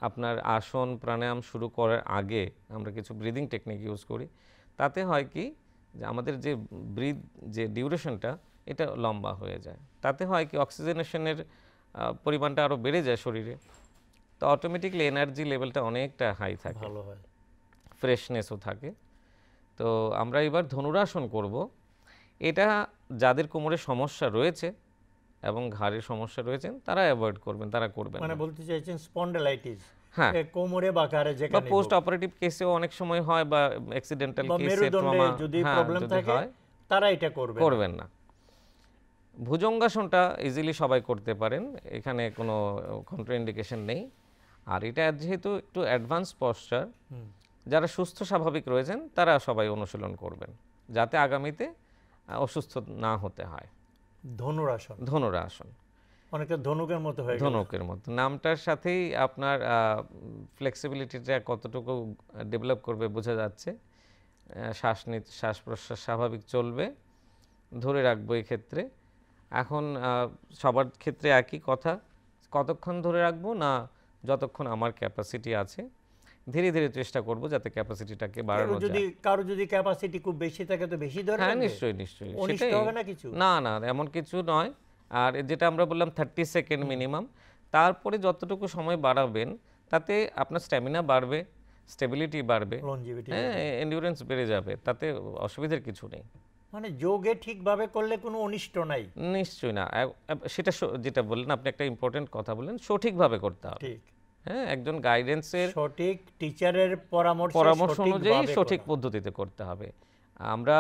আপনার আসন প্রাণায়াম শুরু করার আগে আমরা কিছু ব্রিদিং টেকনিক ইউজ করি। তাতে হয় কি যে আমাদের যে যে ডিউরেশনটা, এটা লম্বা হয়ে যায়। তাতে হয় কি অক্সিজেনেশনের পরিমাণটা আরও বেড়ে যায় শরীরে, তো অটোমেটিকলি এনার্জি লেভেলটা অনেকটা হাই থাকে, ভালো হয়, ফ্রেশনেসও থাকে। তো আমরা এবার ধনুরাসন করব। এটা যাদের কোমরের সমস্যা রয়েছে এবং ঘাড়ের সমস্যা রয়েছেন তারা অ্যাভয়েড করবেন, তারা করবেন মানে না। বলতে চাইছেন স্পন্ডাইলাইটিস, হ্যাঁ, কোমরে বা ঘাড়ে বা যেখানে পোস্ট অপারেটিভ কেসেও অনেক সময় হয়, বা অ্যাক্সিডেন্টাল বা কেসে, মেরুদণ্ডে ট্রমা, যদি হ্যাঁ, প্রবলেম যদি থাকে হয়, তারা এটা করবে করবেন না। ভুজঙ্গাসনটা ইজিলি সবাই করতে পারেন, এখানে কোনো কন্ট্রাইন্ডিকেশন নেই। আর এটা যেহেতু একটু অ্যাডভান্স পশ্চার, যারা সুস্থ স্বাভাবিক রয়েছেন তারা সবাই অনুশীলন করবেন, যাতে আগামীতে অসুস্থ না হতে হয়। ধনুরাসন, ধনুরাসন অনেকটা ধনুকের মতো হয়ে গেল। ধনুকের মতো নামটার সাথেই আপনার ফ্লেক্সিবিলিটিটা কতটুকু ডেভেলপ করবে বোঝা যাচ্ছে। শ্বাস প্রশ্বাস স্বাভাবিক চলবে, ধরে রাখবো এই ক্ষেত্রে। এখন সবার ক্ষেত্রে একই কথা, কতক্ষণ ধরে রাখবো না, যতক্ষণ আমার ক্যাপাসিটি আছে। ধীরে ধীরে চেষ্টা করব যাতে ক্যাপাসিটিটাকে বাড়ানো যায়। কারো যদি ক্যাপাসিটি খুব বেশি থাকে তো বেশি ধরে হ্যাঁ, রাখবে? নিশ্চয়ই নিশ্চয়ই, অনিষ্ট সেটাই। হবে না কিছু? না না, এমন কিছু নয়। আর যেটা আমরা বললাম 30 সেকেন্ড মিনিমাম, তারপরে যতটুকু সময় বাড়াবেন তাতে আপনার স্ট্যামিনা বাড়বে, স্টেবিলিটি বাড়বে, লঞ্জিভিটি, হ্যাঁ, এন্ডিউরেন্স বেড়ে যাবে, তাতে অসুবিধার কিছু নেই। মানে যোগে ঠিকভাবে করলে কোনো অনিষ্ট নাই? নিশ্চয়ই না। সেটা যেটা বললেন আপনি, একটা ইম্পর্টেন্ট কথা বললেন, সঠিকভাবে করতে হবে। ঠিক, হ্যাঁ, একজন গাইডেন্সের সঠিক টিচারের পরামর্শ অনুযায়ী সঠিক পদ্ধতিতে করতে হবে। আমরা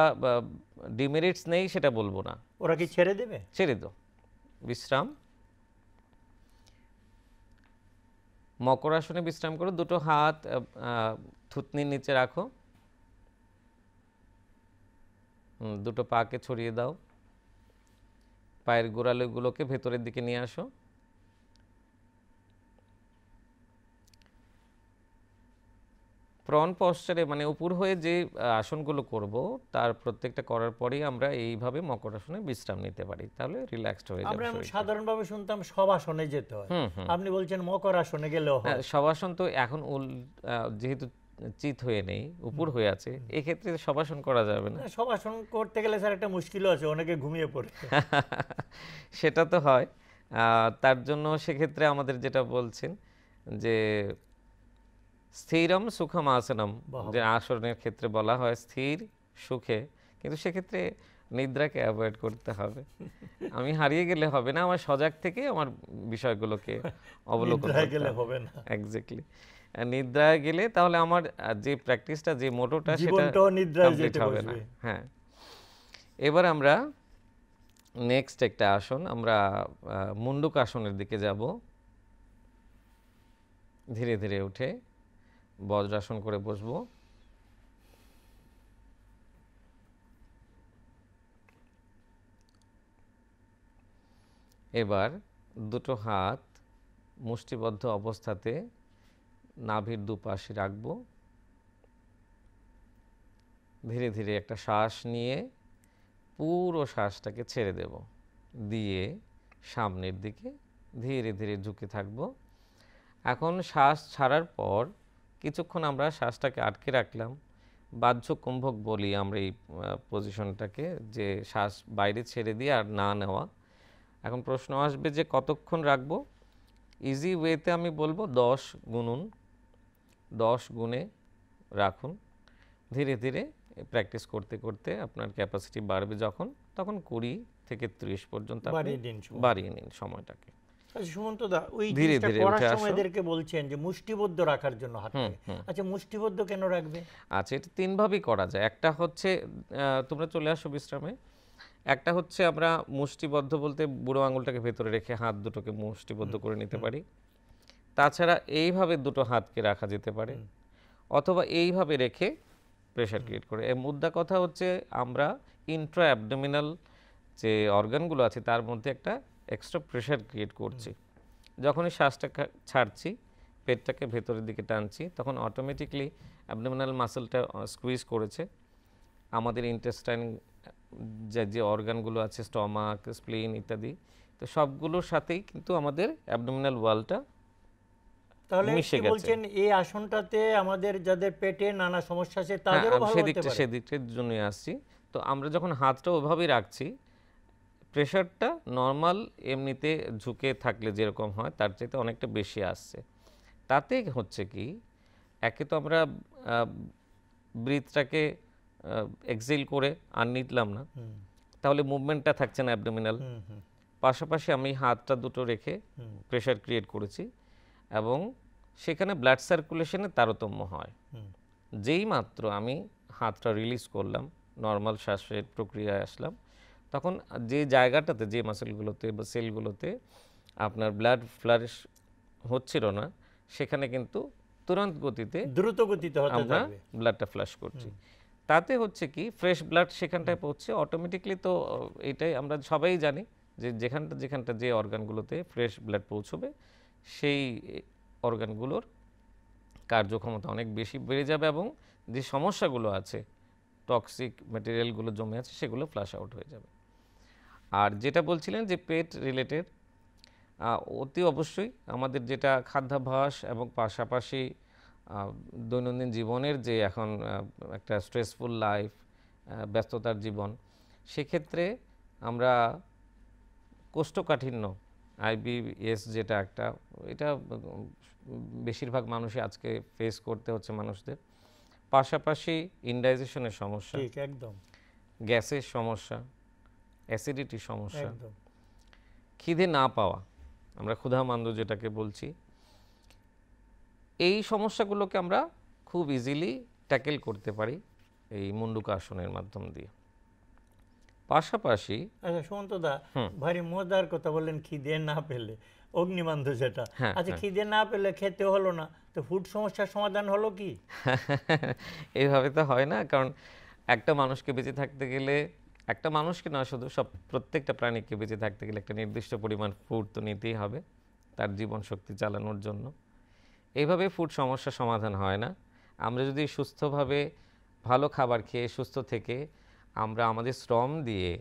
ডিমেরিটস নেই সেটা বলবো না। ওরা কি ছেড়ে দেবে? ছেড়ে দাও, বিশ্রাম। মকর আসনে বিশ্রাম করো, দুটো হাত থুতনির নিচে রাখো, দুটো পাকে ছড়িয়ে দাও, পায়ের গোড়ালিগুলোকে ভেতরের দিকে নিয়ে আসো। প্রন পশ্চারে মানে উপর হয়ে যে আসনগুলো করব তার প্রত্যেকটা করার পরেই আমরা এইভাবে মকর আসনে বিশ্রাম নিতে পারি, তাহলে রিল্যাক্সড হয়ে যাবে। আমরা সাধারণভাবে শুনতাম শবাসনে যেতে হয়, আপনি বলছেন মকর আসনে গেলেও হয়। শবাসন তো এখন যেহেতু চিত হয়ে নেই, উপর হয়ে আছে, এক্ষেত্রে শবাসন করা যাবে না। শবাসন করতে গেলে স্যার একটা মুশকিলও আছে, অনেকে ঘুমিয়ে পড়ে। সেটা তো হয়। তার জন্য সেক্ষেত্রে আমাদের যেটা বলছেন যে স্থিরম সুখম আসনম, যে আসনের ক্ষেত্রে বলা হয় স্থির সুখে, কিন্তু সেক্ষেত্রে নিদ্রাকে অ্যাভয়েড করতে হবে। আমি হারিয়ে গেলে হবে না, আমার সজাগ থেকে আমার বিষয়গুলোকে অবলোকন করতে হবে না। এক্স্যাক্টলি, নিদ্রায় গেলে তাহলে আমার যে প্র্যাকটিসটা, যে মোটোটা, সেটা কমপ্লিট হবে না। হ্যাঁ, এবার আমরা নেক্সট একটা আসন, আমরা মুন্ডুক আসনের দিকে যাব। ধীরে ধীরে উঠে বজ্রাসন করে বসবো। এবার দুটো হাত মুষ্টিবদ্ধ অবস্থাতে নাভির দুপাশে রাখবো। ধীরে ধীরে একটা শ্বাস নিয়ে পুরো শ্বাসটাকে ছেড়ে দেব, দিয়ে সামনের দিকে ধীরে ধীরে ঝুঁকে থাকব। এখন শ্বাস ছাড়ার পর কিছুক্ষণ আমরা শ্বাসটাকে আটকে রাখলাম, বাহ্য কুম্ভক বলি আমরা এই পজিশনটাকে, যে শ্বাস বাইরে ছেড়ে দিয়ে আর না নেওয়া। এখন প্রশ্ন আসবে যে কতক্ষণ রাখবো। ইজি ওয়েতে আমি বলবো 10 গুনুন, 10 গুণে রাখুন। ধীরে ধীরে প্র্যাকটিস করতে করতে আপনার ক্যাপাসিটি বাড়বে, যখন তখন 20 থেকে 30 পর্যন্ত বাড়িয়ে নিন সময়টাকে। আচ্ছা সুমন্ত দা, ওই জিনিসটা করার সময় এদেরকে বলছেন যে মুষ্টিবদ্ধ রাখার জন্য হাতকে, আচ্ছা মুষ্টিবদ্ধ কেন রাখবে? আচ্ছা, এটা তিন ভাবেই করা যায়। একটা হচ্ছে, তোমরা চলে আসো বিশ্রামে। একটা হচ্ছে আমরা মুষ্টিবদ্ধ বলতে বুড়ো আঙুলটাকে ভেতরে রেখে হাত দুটোকে মুষ্টিবদ্ধ করে নিতে পারি। তাছাড়া এইভাবে দুটো হাতকে রাখা যেতে পারে, অথবা এইভাবে রেখে প্রেশার ক্রিয়েট করে। মুদ্রা কথা হচ্ছে আমরা ইন্ট্রা অ্যাবডোমিনাল যে অর্গানগুলো আছে তার মধ্যে একটা এক্সট্রা প্রেশার ক্রিয়েট করছি। যখনই শ্বাসটা ছাড়ছি, পেটটাকে ভেতরের দিকে টানছি, তখন অটোমেটিকলি অ্যাবডোমিনাল মাসেলটা স্কুইজ করেছে। আমাদের ইন্টেস্টাইন যে অর্গানগুলো আছে, স্টমাক, স্প্লিন ইত্যাদি, তো সবগুলোর সাথেই কিন্তু আমাদের অ্যাবডোমিনাল ওয়ালটা মিশে গেছে। বলছেন এই আসনটাতে আমাদের যাদের পেটে নানা সমস্যা আছে তাদেরও ভালো হতে পারে। সেদিকটার জন্যই আসছি। তো আমরা যখন হাতটা ওইভাবেই রাখছি, প্রেশারটা নর্মাল এমনিতে ঝুঁকে থাকলে যেরকম হয় তার চাইতে অনেকটা বেশি আসছে। তাতে হচ্ছে কি, একে তো আমরা ব্রিথটাকে এক্সেল করে আর নিলাম না, তাহলে মুভমেন্টটা থাকছে না অ্যাবডোমিনাল। পাশাপাশি আমি হাতটা দুটো রেখে প্রেশার ক্রিয়েট করেছি, এবং সেখানে ব্লাড সার্কুলেশনে তারতম্য হয়। যেই মাত্র আমি হাতটা রিলিজ করলাম, নর্মাল শ্বাসের প্রক্রিয়ায় আসলাম, তখন যে জায়গাটাতে, যে মাসেলগুলোতে বা সেলগুলোতে আপনার ব্লাড ফ্লারিশ হচ্ছিল না, সেখানে কিন্তু তুরন্ত গতিতে দ্রুত গতিতে হতে আমরা থাকবে। ব্লাডটা ফ্লাশ করছি। তাতে হচ্ছে কি ফ্রেশ ব্লাড সেখানটায় পৌঁছে অটোমেটিকলি। তো এইটাই আমরা সবাই জানি যে যেখানটা যে অর্গানগুলোতে ফ্রেশ ব্লাড পৌঁছবে সেই অর্গানগুলোর কার্যক্ষমতা অনেক বেশি বেড়ে যাবে, এবং যে সমস্যাগুলো আছে, টক্সিক ম্যাটেরিয়ালগুলো জমে আছে, সেগুলো ফ্লাশ আউট হয়ে যাবে। আর যেটা বলছিলেন যে পেট রিলেটেড, অতি অবশ্যই আমাদের যেটা খাদ্যাভ্যাস এবং পাশাপাশি দৈনন্দিন জীবনের যে এখন একটা স্ট্রেসফুল লাইফ, ব্যস্ততার জীবন, সেক্ষেত্রে আমরা কোষ্ঠকাঠিন্য আইবিএস যেটা একটা, এটা বেশিরভাগ মানুষই আজকে ফেস করতে হচ্ছে মানুষদের। পাশাপাশি ইনডাইজেশনের সমস্যা, ঠিক একদম গ্যাসের সমস্যা, অ্যাসিডিটির সমস্যা, একদম। খিদে না পাওয়া, আমরা ক্ষুধামান্দ্য যেটাকে বলছি, এই সমস্যাগুলোকে আমরা খুব ইজিলি ট্যাকেল করতে পারি এই মুন্ডুকাসনের মাধ্যম দিয়ে। পাশাপাশি আচ্ছা সুমন্ত দা, ভারী মজার কথা বললেন, খিদে না পেলে অগ্নিমান্ধ যেটা। হ্যাঁ, আচ্ছা খিদে না পেলে খেতে হলো না, তো ফুড সমস্যার সমাধান হলো কি? এইভাবে তো হয় না, কারণ একটা মানুষকে বেঁচে থাকতে গেলে, একটা মানুষকে না শুধু প্রত্যেকটা প্রাণীকে বেঁচে থাকতে গেলে একটা নির্দিষ্ট পরিমাণ ফুড তো নিতেই হবে তার জীবন শক্তি চালানোর জন্য। এইভাবে ফুড সমস্যার সমাধান হয় না। আমরা যদি সুস্থভাবে ভালো খাবার খেয়ে সুস্থ থেকে আমরা আমাদের শ্রম দিয়ে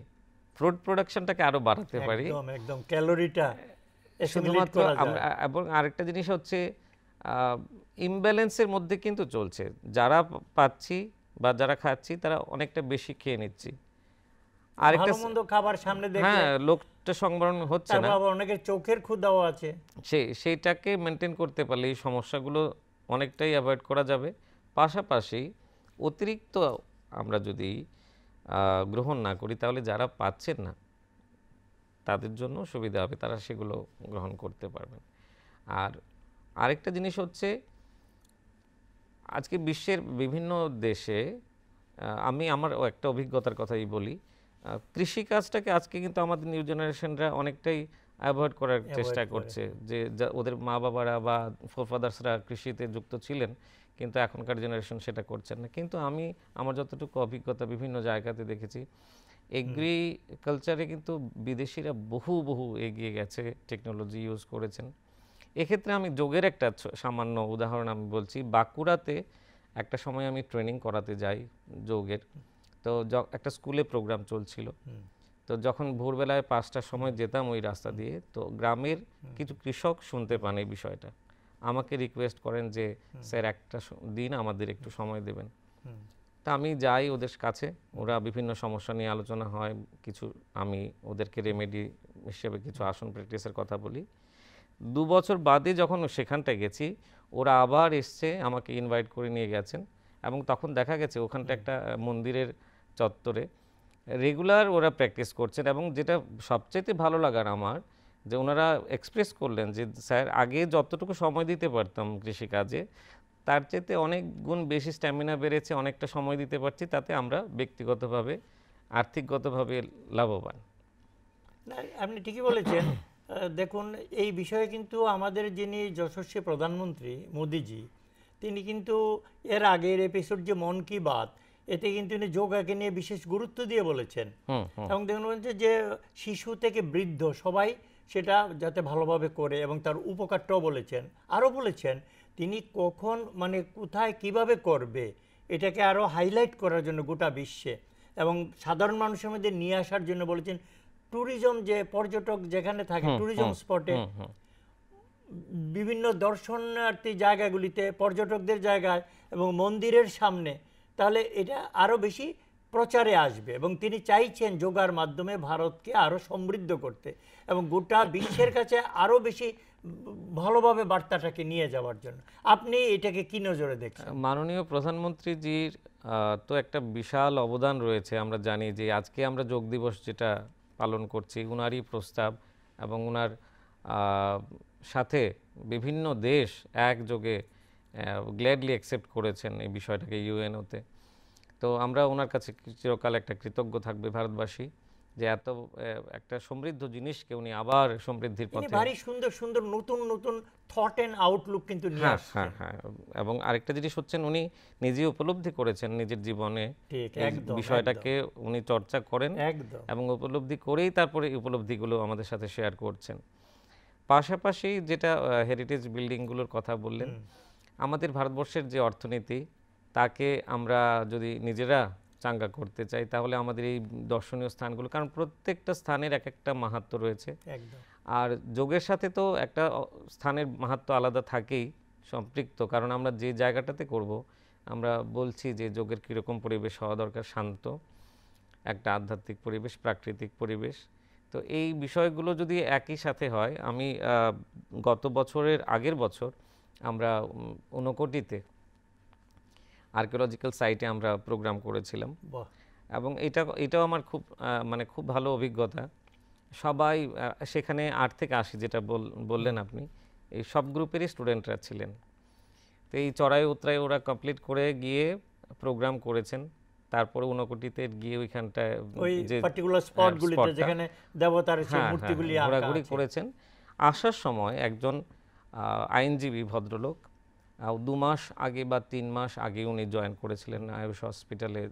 ফুড প্রোডাকশনটাকে আরও বাড়াতে পারি, একদম একদম, ক্যালোরিটা assimilate শুধুমাত্র করা যায়। আমরা। এবং আরেকটা জিনিস হচ্ছে ইমব্যালেন্সের মধ্যে কিন্তু চলছে, যারা পাচ্ছি বা যারা খাচ্ছি তারা অনেকটা বেশি খেয়ে নিচ্ছি, আরেকটা ভালো মন্দ খাবার সামনে দেখলে হ্যাঁ লোকটা সংবরণ হচ্ছে না, তারপর আবার অনেকের চোখের ক্ষুধাও আছে। সেইটাকে মেনটেন করতে পারলে এই সমস্যাগুলো অনেকটাই অ্যাভয়েড করা যাবে। পাশাপাশি অতিরিক্ত আমরা যদি গ্রহণ না করি, তাহলে যারা পাচ্ছেন না তাদের জন্য সুবিধা হবে, তারা সেগুলো গ্রহণ করতে পারবেন। আর আরেকটা জিনিস হচ্ছে, আজকে বিশ্বের বিভিন্ন দেশে আমি আমার একটা অভিজ্ঞতার কথাই বলি, কৃষিকাজটাকে আজকে কিন্তু আমাদের নিউ জেনারেশনরা অনেকটাই অ্যাভয়েড করার চেষ্টা করছে, যে ওদের মা বাবারা বা ফোরফাদার্সরা কৃষিতে যুক্ত ছিলেন, কিন্তু এখনকার জেনারেশন সেটা করছেন না। কিন্তু আমি আমার যতটুকু অভিজ্ঞতা বিভিন্ন জায়গাতে দেখেছি, এগ্রিকালচারে কিন্তু বিদেশিরা বহু বহু এগিয়ে গেছে, টেকনোলজি ইউজ করেছেন। এক্ষেত্রে আমি যোগের একটা সামান্য উদাহরণ আমি বলছি। বাঁকুড়াতে একটা সময় আমি ট্রেনিং করাতে যাই যোগের, তো একটা স্কুলে প্রোগ্রাম চলছিল, তো যখন ভোরবেলায় 5টার সময় যেতাম ওই রাস্তা দিয়ে, তো গ্রামের কিছু কৃষক শুনতে পান এই বিষয়টা, আমাকে রিকোয়েস্ট করেন যে স্যার একটা দিন আমাদের একটু সময় দেবেন। তা আমি যাই ওদের কাছে, ওরা বিভিন্ন সমস্যা নিয়ে আলোচনা হয়, কিছু আমি ওদেরকে রেমেডি হিসেবে কিছু আসন প্র্যাকটিসের কথা বলি। 2 বছর বাদে যখন সেখানটায় গেছি, ওরা আবার এসছে, আমাকে ইনভাইট করে নিয়ে গেছেন, এবং তখন দেখা গেছে ওখানটা একটা মন্দিরের চত্বরে রেগুলার ওরা প্র্যাকটিস করছেন। এবং যেটা সবচাইতে ভালো লাগার আমার, যে ওনারা এক্সপ্রেস করলেন যে স্যার আগে যতটুকু সময় দিতে পারতাম কৃষিকাজে, তার চাইতে অনেক গুণ বেশি স্ট্যামিনা বেড়েছে, অনেকটা সময় দিতে পারছি, তাতে আমরা ব্যক্তিগতভাবে আর্থিকগতভাবে লাভবান। না, আপনি ঠিকই বলেছেন। দেখুন এই বিষয়ে কিন্তু আমাদের যিনি যশস্বী প্রধানমন্ত্রী মোদিজি, তিনি কিন্তু এর আগের এপিসোড যে মন কি বাত, এতে কিন্তু তিনি যোগাকে নিয়ে বিশেষ গুরুত্ব দিয়ে বলেছেন। এবং দেখুন বলছে যে শিশু থেকে বৃদ্ধ সবাই সেটা যাতে ভালোভাবে করে, এবং তার উপকারটাও বলেছেন। আরও বলেছেন তিনি কখন মানে কোথায় কিভাবে করবে এটাকে আরও হাইলাইট করার জন্য গোটা বিশ্বে, এবং সাধারণ মানুষের মধ্যে নিয়ে আসার জন্য বলেছেন। ট্যুরিজম, যে পর্যটক যেখানে থাকে ট্যুরিজম স্পটে, বিভিন্ন দর্শনার্থী জায়গাগুলিতে, পর্যটকদের জায়গায় এবং মন্দিরের সামনে, তাহলে এটা আরও বেশি প্রচারে আসবে। এবং তিনি চাইছেন যোগার মাধ্যমে ভারতকে আরও সমৃদ্ধ করতে এবং গোটা বিশ্বের কাছে আরও বেশি ভালোভাবে বার্তাটাকে নিয়ে যাওয়ার জন্য। আপনি এটাকে কি নজরে দেখছেন? মাননীয় প্রধানমন্ত্রীজির তো একটা বিশাল অবদান রয়েছে। আমরা জানি যে আজকে আমরা যোগ দিবস যেটা পালন করছি, উনারই প্রস্তাব, এবং উনার সাথে বিভিন্ন দেশ একযোগে গ্ল্যাডলি অ্যাকসেপ্ট করেছেন এই বিষয়টাকে ইউএনওতে। তো আমরা ওনার কাছে চিরকাল একটা কৃতজ্ঞ থাকবে ভারতবাসী। যে এত একটা সমৃদ্ধ জিনিসকে উনি আবার সমৃদ্ধির তিনি পথে। ভারী সুন্দর সুন্দর নতুন নতুন থট এন্ড আউটলুক কিন্তু নিয়ে হ্যাঁ আসছেন। হ্যাঁ, এবং আরেকটা জিনিস হচ্ছেন উনি নিজে উপলব্ধি করেছেন নিজের জীবনে ঠিক, এই একদম বিষয়টাকে উনি চর্চা করেন একদম। এবং উপলব্ধি করেই তারপরে এই উপলব্ধিগুলো আমাদের সাথে শেয়ার করছেন। পাশাপাশি যেটা হেরিটেজ বিল্ডিংগুলোর কথা বললেন, আমাদের ভারতবর্ষের যে অর্থনীতি তাকে আমরা যদি নিজেরা চাঙ্গা করতে চাই তাহলে আমাদের এই দর্শনীয় স্থানগুলো, কারণ প্রত্যেকটা স্থানের এক একটা মাহাত্ম্য রয়েছে, একদম আর যোগের সাথে তো একটা স্থানের মাহাত্ম্য আলাদা থাকেই সম্পৃক্ত, কারণ আমরা যে জায়গাটাতে করব আমরা বলছি যে যোগের কীরকম পরিবেশ হওয়া দরকার, শান্ত একটা আধ্যাত্মিক পরিবেশ, প্রাকৃতিক পরিবেশ। তো এই বিষয়গুলো যদি একই সাথে হয়, আমি গত বছরের আগের বছর আমরা ঊনকোটিতে আর্কিওলজিক্যাল সাইটে আমরা প্রোগ্রাম করেছিলাম বাহ, এবং এটাও আমার খুব মানে খুব ভালো অভিজ্ঞতা। সবাই সেখানে 8 থেকে 80 যেটা বললেন আপনি, এই সব গ্রুপেরই স্টুডেন্টরা ছিলেন। তো এই চড়াই উতরাই ওরা কমপ্লিট করে গিয়ে প্রোগ্রাম করেছেন, তারপরে ঊনকোটিতে গিয়ে ওইখানটায় ওই যে পার্টিকুলার স্পটগুলিতে স্পটটা, যেখানে দেবতার সেই মূর্তিগুলি আঁকা ঘোরাঘুরি আছে। করেছেন। আসার সময় একজন আইনজীবী ভদ্রলোক 2 মাস আগে বা 3 মাস আগে উনি জয়েন করেছিলেন আয়ুষ হসপিটালে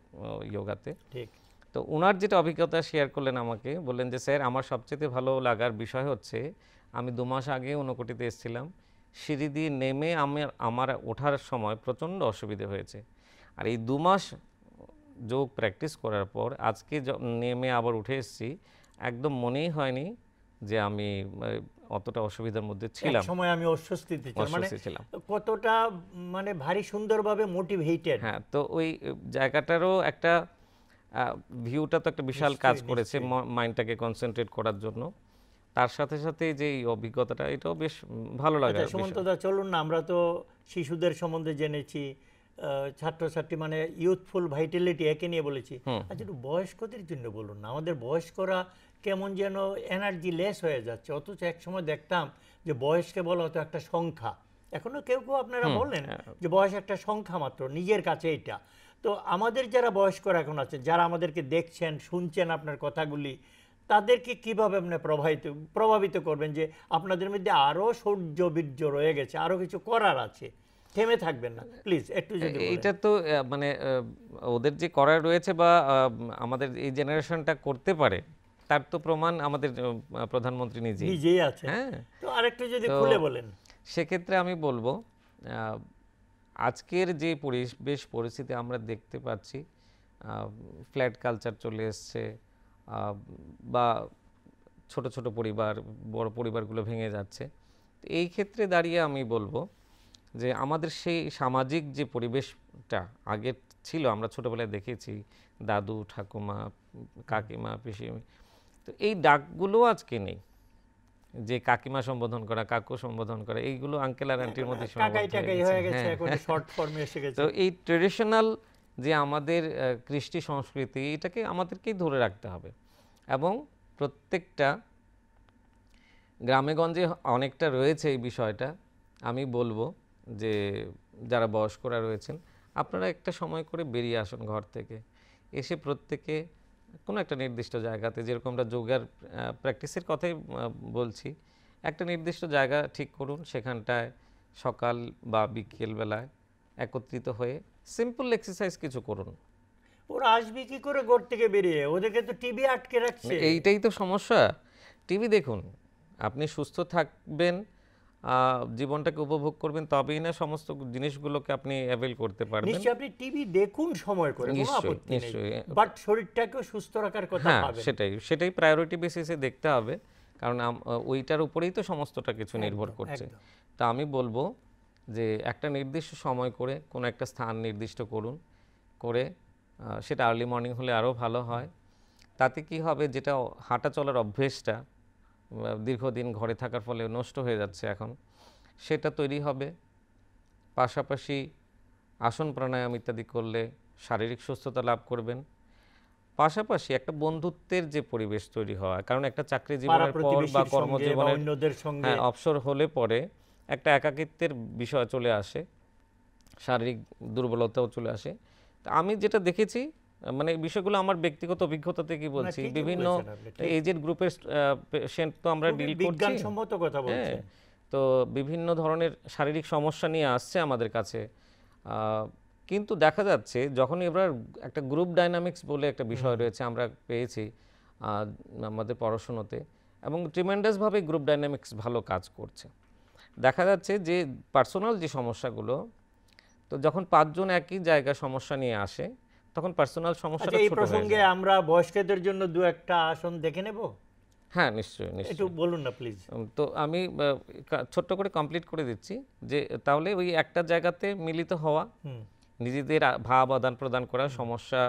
যোগাতে। ঠিক, তো ওনার যেটা অভিজ্ঞতা শেয়ার করলেন আমাকে, বললেন যে স্যার আমার সবচেয়ে ভালো লাগার বিষয় হচ্ছে আমি 2 মাস আগে ঊনকোটিতে এসেছিলাম, সিঁড়ি দিয়ে নেমে আমার ওঠার সময় প্রচণ্ড অসুবিধে হয়েছে, আর এই 2 মাস যোগ প্র্যাকটিস করার পর আজকে নেমে আবার উঠে এসেছি, একদম মনেই হয়নি যে আমি অতটা অসুবিধার মধ্যে ছিলাম, সময় আমি অস্বস্তিতে ছিলাম, মানে অস্বস্তি ছিলাম। কতটা মানে ভারী সুন্দরভাবে মোটিভেটেড। হ্যাঁ, তো ওই জায়গাটারও একটা ভিউটা তো একটা বিশাল কাজ নিশ্চয়ই, করেছে নিশ্চয়ই। মাইন্ডটাকে কনসেন্ট্রেট করার জন্য। তার সাথে সাথে যে এই অভিজ্ঞতাটা, এটাও বেশ ভালো লাগার আচ্ছা বিষয়। সুমন্তদা, চলুন না, আমরা তো শিশুদের সম্বন্ধে জেনেছি, ছাত্রছাত্রী মানে ইউথফুল ভাইটালিটি একে নিয়ে বলেছি। আচ্ছা একটু বয়স্কদের জন্য বলুন না, আমাদের বয়স্করা কেমন যেন এনার্জি লেস হয়ে যাচ্ছে, অথচ এক সময় দেখতাম যে বয়সকে বলা হতো একটা সংখ্যা। এখনো কেউ কেউ আপনারা বলেন যে বয়স একটা সংখ্যা মাত্র, নিজের কাছে এটা। তো আমাদের যারা বয়স্করা এখন আছেন, যারা আমাদেরকে দেখছেন শুনছেন আপনার কথাগুলি, তাদেরকে কীভাবে আপনি প্রভাবিত করবেন যে আপনাদের মধ্যে আরও শৌর্য বীর্য রয়ে গেছে, আরও কিছু করার আছে, থেমে থাকবেন না, প্লিজ একটু যদি বলেন। এইটা তো মানে ওদের যে করার রয়েছে বা আমাদের এই জেনারেশনটা করতে পারে, তার তো প্রমাণ আমাদের প্রধানমন্ত্রী নিজেই আছে। হ্যাঁ, তো আরেকটু যদি তো খুলে বলেন। সেক্ষেত্রে আমি বলবো আজকের যে পরিবেশ পরিস্থিতি আমরা দেখতে পাচ্ছি, ফ্ল্যাট কালচার চলে এসছে, বা ছোট ছোট পরিবার, বড় পরিবারগুলো ভেঙে যাচ্ছে। তো এই ক্ষেত্রে দাঁড়িয়ে আমি বলবো যে আমাদের সেই সামাজিক যে পরিবেশটা আগে ছিল, আমরা ছোটোবেলায় দেখেছি দাদু ঠাকুমা কাকিমা পিসিমা, তো এই ডাকগুলো আজকে নেই, যে কাকিমা সম্বোধন করা, কাকু সম্বোধন করা, এইগুলো আঙ্কেল আর আন্টির মধ্যে কাকাই টাকাই হয়ে গেছে, হ্যাঁ। এখন শর্ট ফর্মে এসে গেছে। তো এই ট্রেডিশনাল যে আমাদের কৃষ্টি সংস্কৃতি, এটাকে আমাদেরকেই ধরে রাখতে হবে এবং প্রত্যেকটা গ্রামেগঞ্জে অনেকটা রয়েছে এই বিষয়টা। আমি বলবো যে যারা বয়স্করা রয়েছেন, আপনারা একটা সময় করে বেরিয়ে আসুন ঘর থেকে, এসে প্রত্যেকে কোনো একটা নির্দিষ্ট জায়গাতে, যেরকম আমরা যোগার প্র্যাকটিসের কথাই বলছি, একটা নির্দিষ্ট জায়গা ঠিক করুন, সেখানটায় সকাল বা বিকেল বেলায় একত্রিত হয়ে সিম্পল এক্সারসাইজ কিছু করুন। ওরা আসবে কি করে ঘর থেকে বেরিয়ে? ওদেরকে তো টিভি আটকে রাখছে। এইটাই তো সমস্যা। টিভি দেখুন, আপনি সুস্থ থাকবেন, জীবনটাকে উপভোগ করবেন, তবেই না সমস্ত জিনিসগুলোকে আপনি অ্যাভেল করতে পারবেন। নিশ্চয়ই আপনি টিভি দেখুন সময় করে, কোনো আপত্তি নেই, বাট শরীরটাকেও সুস্থ রাখার কথা হ্যাঁ, ভাবেন। সেটাই প্রায়োরিটি বেসিসে দেখতে হবে, কারণ ওইটার উপরেই তো সমস্তটা কিছু নির্ভর করছে। তা আমি বলবো যে একটা নির্দিষ্ট সময় করে কোনো একটা স্থান নির্দিষ্ট করুন, করে সেটা আর্লি মর্নিং হলে আরও ভালো হয়। তাতে কি হবে, যেটা হাঁটা চলার অভ্যেসটা দীর্ঘদিন ঘরে থাকার ফলে নষ্ট হয়ে যাচ্ছে এখন, সেটা তৈরি হবে। পাশাপাশি আসন প্রাণায়াম ইত্যাদি করলে শারীরিক সুস্থতা লাভ করবেন। পাশাপাশি একটা বন্ধুত্বের যে পরিবেশ তৈরি হয়, কারণ একটা চাকরি জীবনের পর বা কর্মজীবনের অবসর হলে পরে একটা একাকিত্বের বিষয় চলে আসে, শারীরিক দুর্বলতাও চলে আসে। তা আমি যেটা দেখেছি মানে এই বিষয়গুলো আমার ব্যক্তিগত অভিজ্ঞতা থেকে বলছি, ঠিকই বিভিন্ন বলেছেন আপনি, ঠিক। এজেড গ্রুপের পেশেন্ট তো আমরা খুবই ডিল করছি। বিজ্ঞানসম্মত কথা হ্যাঁ, বলছেন। তো বিভিন্ন ধরনের শারীরিক সমস্যা নিয়ে আসছে আমাদের কাছে। কিন্তু দেখা যাচ্ছে যখনই এবার একটা গ্রুপ ডাইনামিক্স বলে একটা বিষয় রয়েছে, আমরা পেয়েছি আমাদের পড়াশোনাতে, এবং ট্রিমেন্ডাসভাবে গ্রুপ ডাইনামিক্স ভালো কাজ করছে। দেখা যাচ্ছে যে পার্সোনাল যে সমস্যাগুলো, তো যখন 5 জন একই জায়গায় সমস্যা নিয়ে আসে, তখন পার্সোনাল আচ্ছা, সমস্যাটা এই ছোট হয়ে প্রসঙ্গে যায়। আমরা বয়স্কদের জন্য দু একটা আসন দেখে নেব, হ্যাঁ, নিশ্চয়ই একটু নিশ্চয়ই। বলুন না প্লিজ। তো আমি ছোট্ট করে কমপ্লিট করে দিচ্ছি যে তাহলে ওই একটা জায়গাতে মিলিত হওয়া, হুম। নিজেদের ভাব আদান প্রদান করা, সমস্যা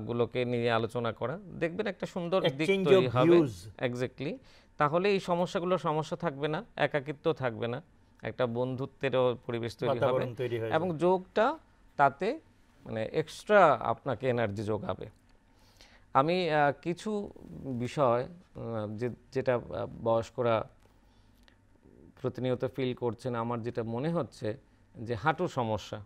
গুলোকে নিয়ে আলোচনা করা, দেখবেন একটা সুন্দর দিক এক্সচেঞ্জ অফ তৈরি হবে। ভিউজ। এক্স্যাক্টলি। তাহলে এই সমস্যাগুলোর সমস্যা থাকবে না, একাকিত্ব থাকবে না, একটা বন্ধুত্বেরও পরিবেশ তৈরি হবে, বাতাবরণ তৈরি হয়ে এবং যাবে। যোগটা তাতে মানে এক্সট্রা আপনাকে এনার্জি যোগাবে। আমি কিছু বিষয় যেটা বয়স্করা প্রতিনিয়ত ফিল করছেন, আমার যেটা মনে হচ্ছে যে হাঁটুর সমস্যা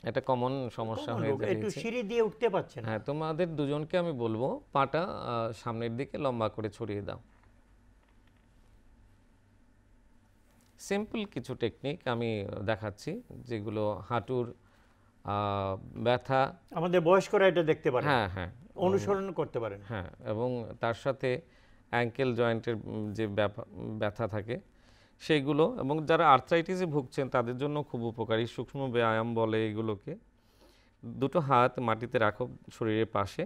একটা কমন সমস্যা কমন হয়ে রোগ, একটু দাঁড়িয়েছে। সিঁড়ি দিয়ে উঠতে পারছে না। হ্যাঁ, তোমাদের দুজনকে আমি বলবো পাটা সামনের দিকে লম্বা করে ছড়িয়ে দাও। সিম্পল কিছু টেকনিক আমি দেখাচ্ছি, যেগুলো হাঁটুর ব্যথা, আমাদের বয়স্করা এটা দেখতে পারে, হ্যাঁ হ্যাঁ অনুসরণ করতে পারেন। হ্যাঁ, এবং তার সাথে অ্যাঙ্কেল জয়েন্টের যে ব্যথা থাকে সেইগুলো, এবং যারা আর্থ্রাইটিসে ভুগছেন তাদের জন্য খুব উপকারী, সূক্ষ্ম ব্যায়াম বলে এগুলোকে। দুটো হাত মাটিতে রাখো শরীরের পাশে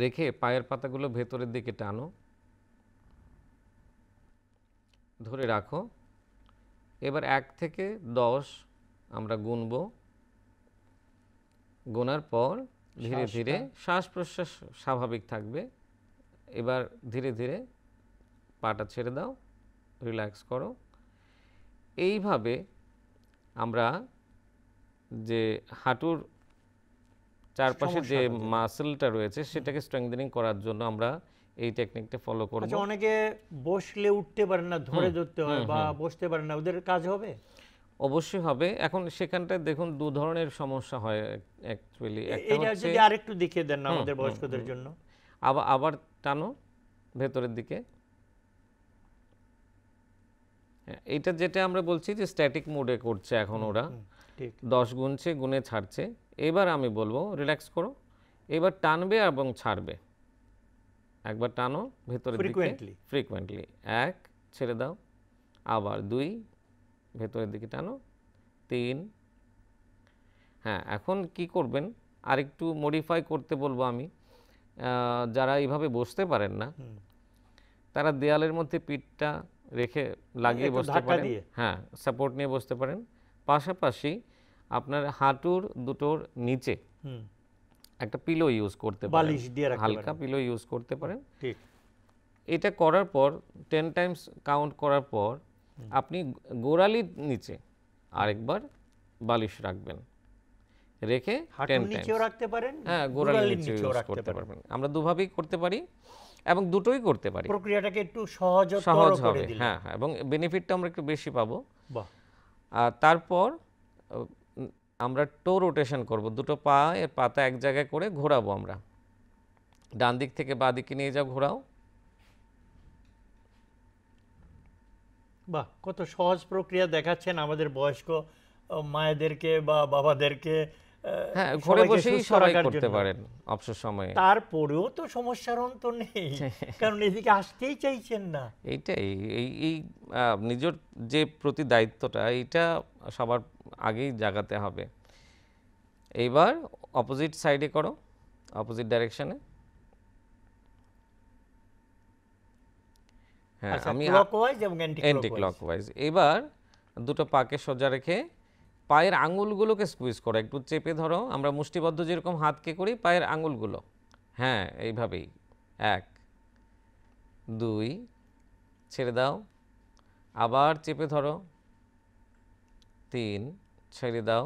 রেখে পায়ের পাতাগুলো ভেতরের দিকে টানো, ধরে রাখো। এবার 1 থেকে 10 আমরা গুনবো, গোনার পর ধীরে ধীরে শ্বাস প্রশ্বাস স্বাভাবিক থাকবে। এবার ধীরে ধীরে পাটা ছেড়ে দাও, রিল্যাক্স করো। এইভাবে আমরা যে হাঁটুর চারপাশে যে মাসেলটা রয়েছে সেটাকে স্ট্রেংথেনিং করার জন্য আমরা এই টেকনিকটা ফলো করব। আচ্ছা, অনেকে বসলে উঠতে পারে না, ধরে ধরতে হয়, বা বসতে পারে না, ওদের কাজ হবে? অবশ্যই হবে। এখন সেখানটায় দেখুন দু ধরনের সমস্যা হয় অ্যাকচুয়ালি। একটা এটা হচ্ছে যদি আরেকটু দেখিয়ে দেন না আমাদের বয়স্কদের জন্য। আবার টানো ভেতরের দিকে। হ্যাঁ, এইটা যেটা আমরা বলছি যে স্ট্যাটিক মোডে করছে এখন ওরা, ঠিক। 10 গুনছে, গুনে ছাড়ছে। এবার আমি বলবো রিল্যাক্স করো, এবার টানবে এবং ছাড়বে। একবার টানো ভেতরের দিকে ফ্রিকোয়েন্টলি, 1 ছেড়ে দাও, আবার 2 ভেতরের দিকে টানো, 3। হ্যাঁ, এখন কি করবেন আরেকটু মডিফাই করতে বলবো আমি। যারা এইভাবে বসতে পারেন না তারা দেয়ালের মধ্যে পিঠটা রেখে লাগিয়ে বসতে পারেন। হ্যাঁ, সাপোর্ট নিয়ে বসতে পারেন। পাশাপাশি আপনার হাঁটুর দুটোর নিচে একটা পিলো ইউজ করতে পারেন, বালিশ দিয়ে রাখতে হালকা পারেন। পিলো ইউজ করতে পারেন। ঠিক। এটা করার পর 10 টাইমস কাউন্ট করার পর আপনি গোড়ালির নিচে আরেকবার বালিশ রাখবেন, রেখে 10 হাঁটুর টাইমস, নিচেও রাখতে পারেন, হ্যাঁ গোড়ালির গোড়ালির নিচে নিচেও ইউজ রাখতে করতে পারেন। পারবেন। আমরা দুভাবেই করতে পারি এবং দুটোই করতে পারি, প্রক্রিয়াটাকে একটু সহজ সহজ করে হবে। দিলেন। হ্যাঁ হ্যাঁ, এবং বেনিফিটটা আমরা একটু বেশি পাবো। বাহ। আর তারপর আমরা টো রোটেশন করব, দুটো পা এর পাতা এক জায়গায় করে ঘোরাবো আমরা। ডান দিক থেকে বাঁ দিকে নিয়ে যাও, ঘোরাও। বাহ, কত সহজ প্রক্রিয়া দেখাচ্ছেন আমাদের বয়স্ক মায়েদেরকে বা বাবাদেরকে হ্যাঁ, ঘরে সবাইকে বসেই সুস্থ সবাই রাখার করতে জন্য। পারেন অবসর সময়ে। তারপরেও তো সমস্যার অন্ত নেই, কারণ এদিকে আসতেই চাইছেন না। এইটাই এই নিজের যে প্রতি দায়িত্বটা, এইটা সবার আগেই জাগাতে হবে। এইবার অপোজিট সাইডে করো, অপোজিট ডাইরেকশনে। হ্যাঁ, আচ্ছা, আমি ক্লকওয়াইজ এবং অ্যান্টি অ্যান্টি ক্লকওয়াইজ। এবার দুটো পাকে সোজা রেখে পায়ের আঙুলগুলোকে স্কুইজ করো, একটু চেপে ধরো। আমরা মুষ্টিবদ্ধ যেরকম হাতকে করি, পায়ের আঙুলগুলো, হ্যাঁ এইভাবেই। 1 2 ছেড়ে দাও, আবার চেপে ধরো, 3 ছেড়ে দাও,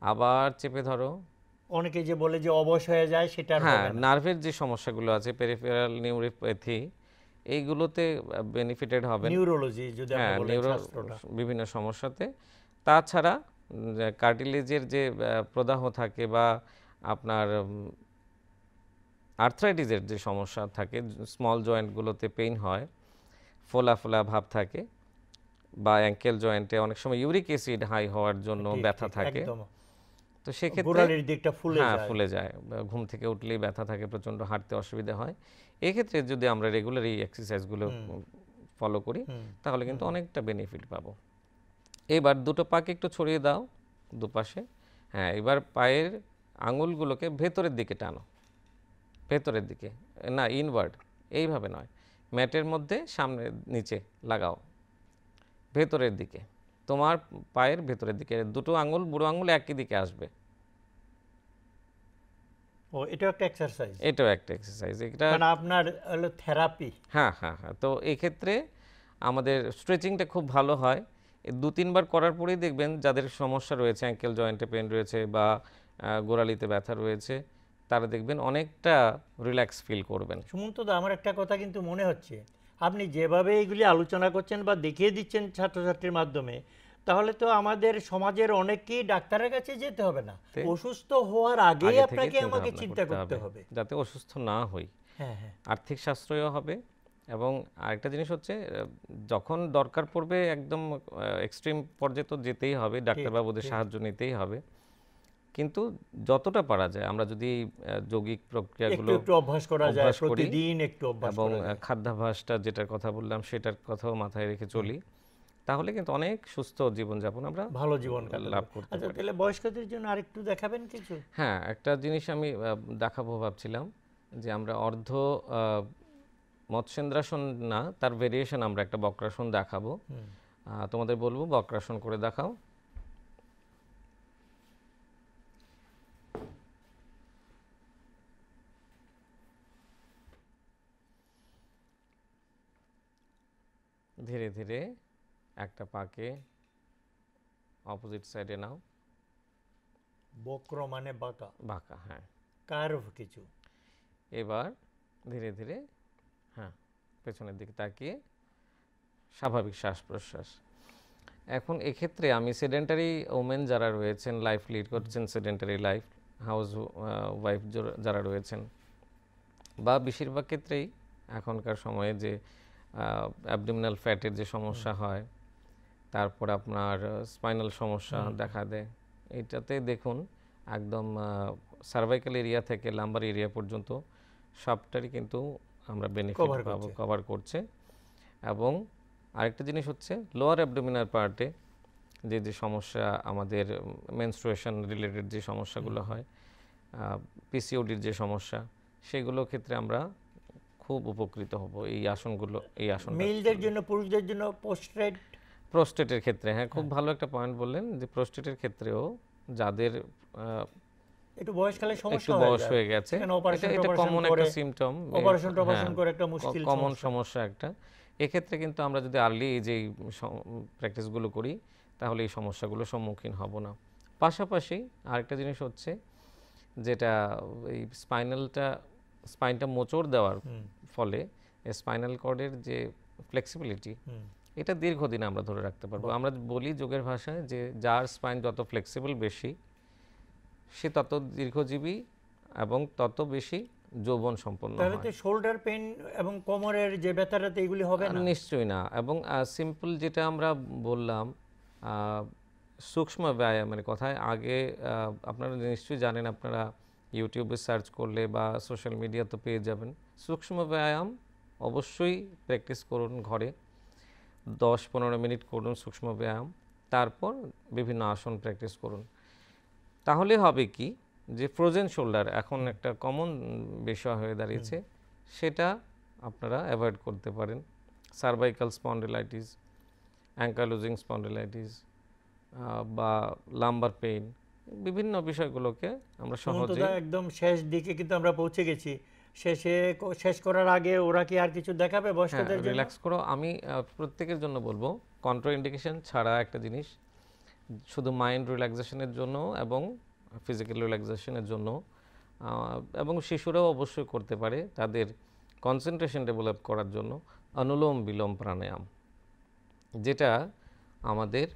আবার চেপে ধরো। অনেকে যে বলে যে অবশ হয়ে যায়, সেটা আর হ্যাঁ, হবে না। নার্ভের যে সমস্যাগুলো আছে, পেরিফেরাল নিউরোপ্যাথি, এইগুলোতে বেনিফিটেড হবেন। নিউরোলজি যদি আমরা হ্যাঁ, বলি, শাস্ত্রটা। বিভিন্ন সমস্যাতে। তাছাড়া কার্টিলেজের যে প্রদাহ থাকে বা আপনার আর্থ্রাইটিসের যে সমস্যা থাকে, স্মল জয়েন্টগুলোতে পেইন হয়, ফোলা ফোলা ভাব থাকে, বা অ্যাঙ্কেল জয়েন্টে অনেক সময় ইউরিক অ্যাসিড হাই হওয়ার জন্য ঠিক ব্যথা ঠিক থাকে। একদম তো সেক্ষেত্রে গোড়ালির দিকটা ফুলে হ্যাঁ যায়। ফুলে যায়, ঘুম থেকে উঠলেই ব্যথা থাকে, প্রচণ্ড হাঁটতে অসুবিধা হয়। এক্ষেত্রে যদি আমরা রেগুলার এই এক্সারসাইজগুলো ফলো করি তাহলে কিন্তু অনেকটা বেনিফিট পাবো। এবার দুটো পাকে একটু ছড়িয়ে দাও দুপাশে। হ্যাঁ, এবার পায়ের আঙুলগুলোকে ভেতরের দিকে টানো, ভেতরের দিকে না, ইনওয়ার্ড, এইভাবে নয়, ম্যাটের মধ্যে সামনে নিচে লাগাও, ভেতরের দিকে, তোমার পায়ের ভেতরের দিকে। দুটো আঙুল, বুড়ো আঙুল একই দিকে আসবে। ও, এটাও একটা এক্সারসাইজ, এটাও একটা এক্সারসাইজ। এটা মানে আপনার হলো থেরাপি। হ্যাঁ হ্যাঁ হ্যাঁ। তো এক্ষেত্রে আমাদের স্ট্রেচিংটা খুব ভালো হয়। 2-3 বার করার পরেই দেখবেন যাদের সমস্যা রয়েছে, অ্যাঙ্কেল জয়েন্টে পেন রয়েছে বা গোড়ালিতে ব্যথা রয়েছে, তারা দেখবেন অনেকটা রিল্যাক্স ফিল করবেন। সুমন্তদা, আমার একটা কথা কিন্তু মনে হচ্ছে, আপনি যেভাবে এইগুলি আলোচনা করছেন বা দেখিয়ে দিচ্ছেন ছাত্রছাত্রীর মাধ্যমে, তাহলে তো আমাদের সমাজের অনেকেই ডাক্তারের কাছে যেতে হবে না, অসুস্থ হওয়ার আগেই আগে থেকে আপনাকে আমাকে চিন্তা চিন্তা ভাবনা করতে হবে। যাতে অসুস্থ না হই। হ্যাঁ হ্যাঁ, আর্থিক সাশ্রয়ও হবে। এবং আরেকটা জিনিস হচ্ছে, যখন দরকার পড়বে একদম এক্সট্রিম পর্যায়ে তো যেতেই হবে, ডাক্তারবাবুদের সাহায্য নিতেই হবে। কিন্তু যতটা পারা যায় আমরা যদি যৌগিক একটু প্রক্রিয়াগুলো একটু অভ্যাস করা যায়, অভ্যাস করি প্রতিদিন একটু অভ্যাস এবং করা যায়। খাদ্যাভ্যাসটা যেটার কথা বললাম সেটার কথাও মাথায় রেখে চলি, তাহলে কিন্তু অনেক সুস্থ জীবনযাপন আমরা ভালো জীবন কাটাবো। লাভ করতে আচ্ছা, পারি। তাহলে বয়স্কদের জন্য আরেকটু দেখাবেন কিছু? হ্যাঁ, একটা জিনিস আমি দেখাবো ভাবছিলাম, যে আমরা অর্ধ মৎস্যেন্দ্রাসন না, তার ভেরিয়েশন আমরা একটা বক্রাসন দেখাবো। তোমাদের বলবো বক্রাসন করে দেখাও। ধীরে ধীরে একটা পাকে অপোজিট সাইডে নাও। বক্র মানে বাঁকা, বাঁকা, হ্যাঁ। কার্ভ কিছু। এবার ধীরে ধীরে, হ্যাঁ, পেছনের দিকে তাকিয়ে স্বাভাবিক শ্বাস প্রশ্বাস। এখন এক্ষেত্রে আমি সেডেন্টারি ওমেন যারা রয়েছেন, লাইফ লিড করছেন, সেডেন্টারি লাইফ, হাউস ওয়াইফ যারা রয়েছেন, বা বেশিরভাগ ক্ষেত্রেই এখনকার সময়ে যে অ্যাবডোমিনাল ফ্যাটের যে সমস্যা হয়, তারপর আপনার স্পাইনাল সমস্যা দেখা দেয়, এইটাতে দেখুন একদম সার্ভাইকাল এরিয়া থেকে লাম্বার এরিয়া পর্যন্ত সবটারই কিন্তু আমরা বেনিফিট পাবো, কভার করছে। এবং আরেকটা জিনিস হচ্ছে, লোয়ার অ্যাবডোমিনাল পার্টে যে সমস্যা, আমাদের মেনস্ট্রুয়েশন রিলেটেড যে সমস্যাগুলো হয়, পিসিওডির যে সমস্যা, সেগুলো ক্ষেত্রে আমরা খুব উপকৃত হব এই আসনগুলো, এই আসন। মেলদের জন্য, পুরুষদের জন্য পোস্ট্রেট, প্রোস্টেটের ক্ষেত্রে, হ্যাঁ, খুব ভালো একটা পয়েন্ট বললেন, যে প্রোস্টেটের ক্ষেত্রেও যাদের একটু বয়সকালে সমস্যা একটু বয়স হয়ে গেছে, এটা কমন একটা সিমটম, অপারেশন করে একটা মুশকিল কমন সমস্যা একটা। এক্ষেত্রে কিন্তু আমরা যদি আর্লি যে প্র্যাকটিসগুলো করি, তাহলে এই সমস্যাগুলো সম্মুখীন হব না। পাশাপাশি আরেকটা জিনিস হচ্ছে, যেটা এই স্পাইনটা মোচড় দেওয়ার ফলে স্পাইনাল কর্ডের যে ফ্লেক্সিবিলিটি, এটা দীর্ঘদিন আমরা ধরে রাখতে পারবো। আমরা বলি যোগের ভাষায় যে যার স্পাইন যত ফ্লেক্সিবল বেশি, সে তত দীর্ঘজীবী এবং তত বেশি যৌবন সম্পন্ন হয়। তাহলে তো শোল্ডার পেইন এবং কোমরের যে ব্যথাটা, এগুলি হবে না? নিশ্চয়ই না। এবং সিম্পল যেটা আমরা বললাম, সূক্ষ্ম ব্যায়ামের কথায় আগে আপনারা নিশ্চয়ই জানেন, আপনারা ইউটিউবে সার্চ করলে বা সোশ্যাল মিডিয়া তো পেয়ে যাবেন। সূক্ষ্ম ব্যায়াম অবশ্যই প্র্যাকটিস করুন ঘরে, 10-15 মিনিট করুন সূক্ষ্ম ব্যায়াম, তারপর বিভিন্ন আসন প্র্যাকটিস করুন। তাহলে হবে কি, যে ফ্রোজেন শোল্ডার এখন একটা কমন বিষয় হয়ে দাঁড়িয়েছে, সেটা আপনারা অ্যাভয়েড করতে পারেন। সার্ভাইকাল স্পন্ডিলাইটিস, অ্যাঙ্কালোজিং স্পন্ডিলাইটিস বা লাম্বার পেইন, বিভিন্ন বিষয়গুলোকে আমরা সহজে। একদম শেষ দিকে কিন্তু আমরা পৌঁছে গেছি। শেষ করার আগে ওরা কি আর কিছু দেখাবে বয়স্কদের জন্য? রিল্যাক্স করো। আমি প্রত্যেকের জন্য বলবো, কন্ট্রা ইন্ডিকেশন ছাড়া একটা জিনিস, শুধু মাইন্ড রিল্যাক্সেশনের জন্য এবং ফিজিক্যাল রিল্যাক্সেশনের জন্য, এবং শিশুরাও অবশ্যই করতে পারে তাদের কনসেন্ট্রেশন ডেভেলপ করার জন্য, অনুলোম বিলোম প্রাণায়াম, যেটা আমাদের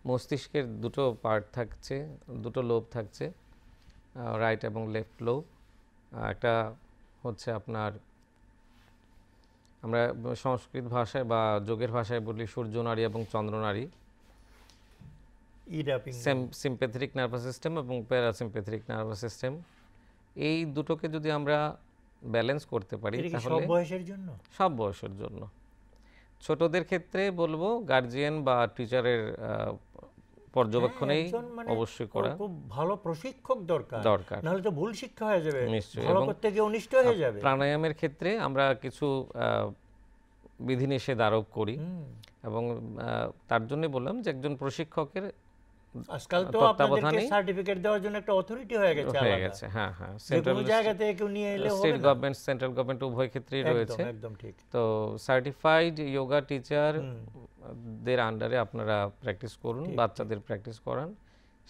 মস্তিষ্কের দুটো পার্ট থাকছে, দুটো লোব থাকছে, রাইট এবং লেফট লোব। একটা হচ্ছে আপনার, আমরা সংস্কৃত ভাষায় বা যোগের ভাষায় বলি সূর্য নাড়ী এবং চন্দ্র নাড়ী, ইরা পিঙ্গলা। সিম্প্যাথেটিক নার্ভাস সিস্টেম এবং প্যারাসিম্প্যাথেটিক নার্ভাস সিস্টেম, এই দুটোকে যদি আমরা ব্যালেন্স করতে পারি এটা কি সব তাহলে বয়সের জন্য? সব বয়সের জন্য। ছোটদের ক্ষেত্রে বলবো গার্জিয়ান বা টিচারের পর্যবেক্ষণেই একজন মানে অবশ্যই করা খুব ভালো প্রশিক্ষক দরকার, দরকার। নাহলে তো ভুল শিক্ষা হয়ে যাবে, নিশ্চয়ই। ভালো এবং করতে গিয়ে অনিষ্ট হয়ে যাবে। প্রাণায়ামের ক্ষেত্রে আমরা কিছু বিধিনিষেধ আরোপ করি এবং তার জন্য বললাম যে একজন প্রশিক্ষকের আজকাল তো আপনাদেরকে তত্ত্বাবধানেই সার্টিফিকেট দেওয়ার জন্য একটা অথরিটি হয়ে গেছে হয়ে আলাদা। গেছে। হ্যাঁ, হ্যাঁ, যে কোনো জায়গা থেকে কেউ নিয়ে এলে হবে স্টেট না। গভর্নমেন্ট, সেন্ট্রাল গভর্নমেন্ট উভয় ক্ষেত্রেই রয়েছে। একদম একদম ঠিক। তো সার্টিফাইড যোগা টিচার দের আন্ডারে আপনারা প্র্যাকটিস করুন, বাচ্চাদের প্র্যাকটিস করান,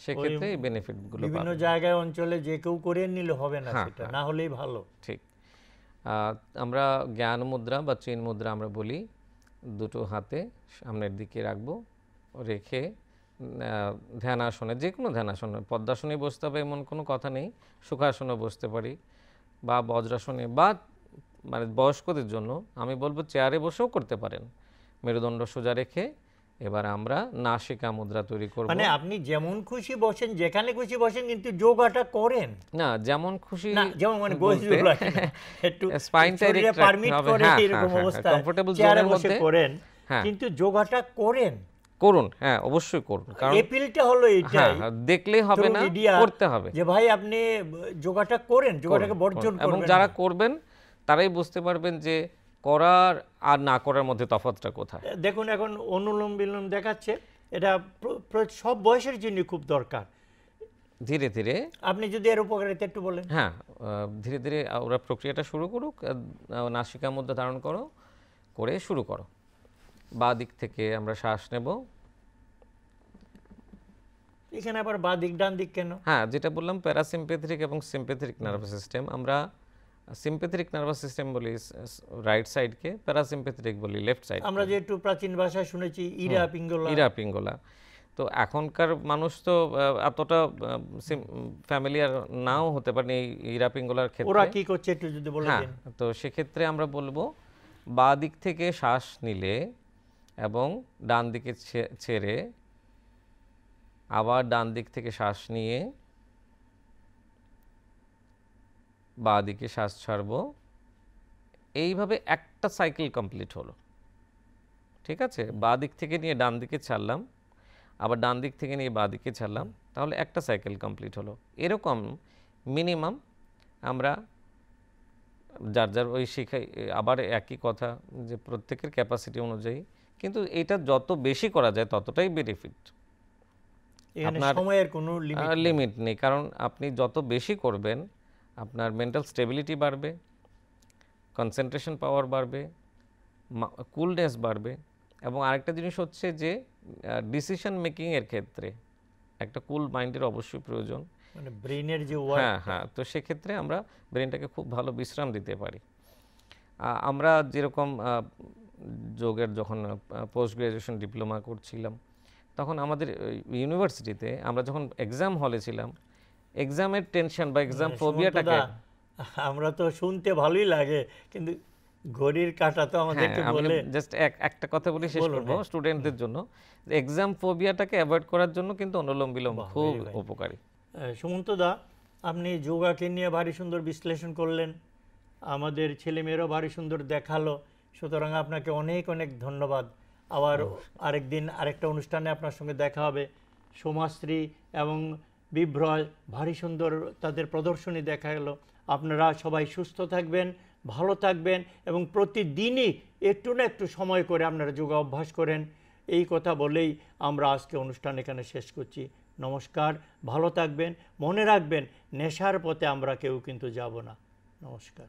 সেক্ষেত্রে এই বেনিফিটগুলো বিভিন্ন পাবেন। জায়গায় অঞ্চলে যে কেউ করে নিলে হবে না, হ্যাঁ, সেটা না হলেই ভালো। ঠিক। আমরা জ্ঞান মুদ্রা বা চিন মুদ্রা আমরা বলি, দুটো হাতে সামনের দিকে রাখবো, রেখে ধ্যানাসনে, যে কোনো ধ্যানাসনে, পদ্মাসনে বসতে হবে এমন কোনো কথা নেই, সুখাসনে বসতে পারি বা বজ্রাসনে, বা মানে বয়স্কদের জন্য আমি বলবো চেয়ারে বসেও করতে পারেন, মেরুদণ্ড সোজা রেখে। এবার আমরা নাসিকা মুদ্রা তৈরি করব। মানে আপনি যেমন খুশি বসেন, যেখানে খুশি বসেন, কিন্তু যোগাটা করেন না, যেমন খুশি না, যেমন মানে গোছগুলো একটু স্পাইনটা শরীরে পারমিট করে এরকম অবস্থা কমফোর্টেবল চেয়ারে জোনের বসে মধ্যে করেন, হ্যাঁ, কিন্তু যোগাটা করেন। করুন, হ্যাঁ অবশ্যই করুন, কারণ এপিলটা হলো হ্যাঁ, এইটাই দেখলেই হবে না, media করতে হবে। যে ভাই আপনি যোগাটা করেন, যোগাটাকে বর্জন এবং করবেন যারা না। করবেন তারাই বুঝতে পারবেন যে করার আর না করার মধ্যে তফাৎটা কোথায়। দেখুন এখন অনুলোম বিলোম দেখাচ্ছে, এটা সব বয়সের জন্য খুব দরকার। ধীরে ধীরে আপনি যদি এর উপকারিতা একটু বলেন। হ্যাঁ, ধীরে ধীরে ওরা প্রক্রিয়াটা শুরু করুক। নাসিকা মুদ্রা ধারণ করো, করে শুরু করো। বাঁ দিক থেকে আমরা শ্বাস নেব। এখানে আবার বাঁ দিক ডান দিক কেন? হ্যাঁ, যেটা বললাম প্যারাসিম্প্যাথেটিক এবং সিম্প্যাথেটিক নার্ভাস সিস্টেম, আমরা সিম্প্যাথেটিক নার্ভাস সিস্টেম বলি রাইট সাইডকে, প্যারাসিম্প্যাথেটিক বলি লেফট সাইড। আমরা যে একটু প্রাচীন ভাষায় শুনেছি ইরা পিঙ্গলা। ইরা পিঙ্গলা। তো এখনকার মানুষ তো এতটা ফ্যামিলিয়ার নাও হতে পারে এই ইরা পিঙ্গলার ওরা ক্ষেত্রে। কি করছে একটু যদি বলে হ্যাঁ, দেন। তো সেক্ষেত্রে আমরা বলবো বাঁ দিক থেকে শ্বাস নিলে এবং ডান দিকে ছেড়ে আবার ডান দিক থেকে শ্বাস নিয়ে বাঁ দিকে শ্বাস ছাড়বো, এইভাবে একটা সাইকেল কমপ্লিট হলো। ঠিক আছে, বাঁ দিক থেকে নিয়ে ডান দিকে ছাড়লাম, আবার ডান দিক থেকে নিয়ে বাঁ দিকে ছাড়লাম, তাহলে একটা সাইকেল কমপ্লিট হলো। এরকম মিনিমাম আমরা যার যার ওই শিখাই, আবার একই কথা যে প্রত্যেকের ক্যাপাসিটি অনুযায়ী, কিন্তু এটা যত বেশি করা যায় ততটাই বেনিফিট। এখানে সময়ের কোনো লিমিট নেই, কারণ আপনি যত বেশি করবেন আপনার মেন্টাল স্টেবিলিটি বাড়বে, কনসেন্ট্রেশন পাওয়ার বাড়বে, কুলনেস বাড়বে। এবং আরেকটা জিনিস হচ্ছে যে ডিসিশন মেকিংয়ের ক্ষেত্রে একটা কুল মাইন্ডের অবশ্যই প্রয়োজন, মানে ব্রেইনের যে হ্যাঁ হ্যাঁ। তো সেক্ষেত্রে আমরা ব্রেনটাকে খুব ভালো বিশ্রাম দিতে পারি। আমরা যেরকম যোগের যখন পোস্ট গ্রাজুয়েশন ডিপ্লোমা করছিলাম, তখন আমাদের ইউনিভার্সিটিতে আমরা যখন এক্সাম হলে ছিলাম, এক্সামের টেনশন বা এক্সাম ফোবিয়াটাকে, আমরা তো শুনতে ভালোই লাগে, কিন্তু ঘড়ির কাঁটা তো আমাদেরকে বলে। জাস্ট একটা কথা বলি শেষ করবো স্টুডেন্টদের জন্য, এক্সাম ফোবিয়াটাকে অ্যাভয়েড করার জন্য কিন্তু অনুলোম বিলোম খুব উপকারী। সুমন্ত দা, আপনি যোগাকে নিয়ে ভারী সুন্দর বিশ্লেষণ করলেন, আমাদের ছেলেমেয়েরাও ভারী সুন্দর দেখালো, সুতরাং আপনাকে অনেক অনেক ধন্যবাদ। আবার আরেকদিন আরেকটা অনুষ্ঠানে আপনার সঙ্গে দেখা হবে। সোমাশ্রী এবং বিভ্রয় ভারী সুন্দর তাদের প্রদর্শনী দেখা গেল। আপনারা সবাই সুস্থ থাকবেন, ভালো থাকবেন এবং প্রতিদিনই একটু না একটু সময় করে আপনারা যোগা অভ্যাস করেন, এই কথা বলেই আমরা আজকে অনুষ্ঠান এখানে শেষ করছি। নমস্কার, ভালো থাকবেন, মনে রাখবেন নেশার পথে আমরা কেউ কিন্তু যাব না। নমস্কার।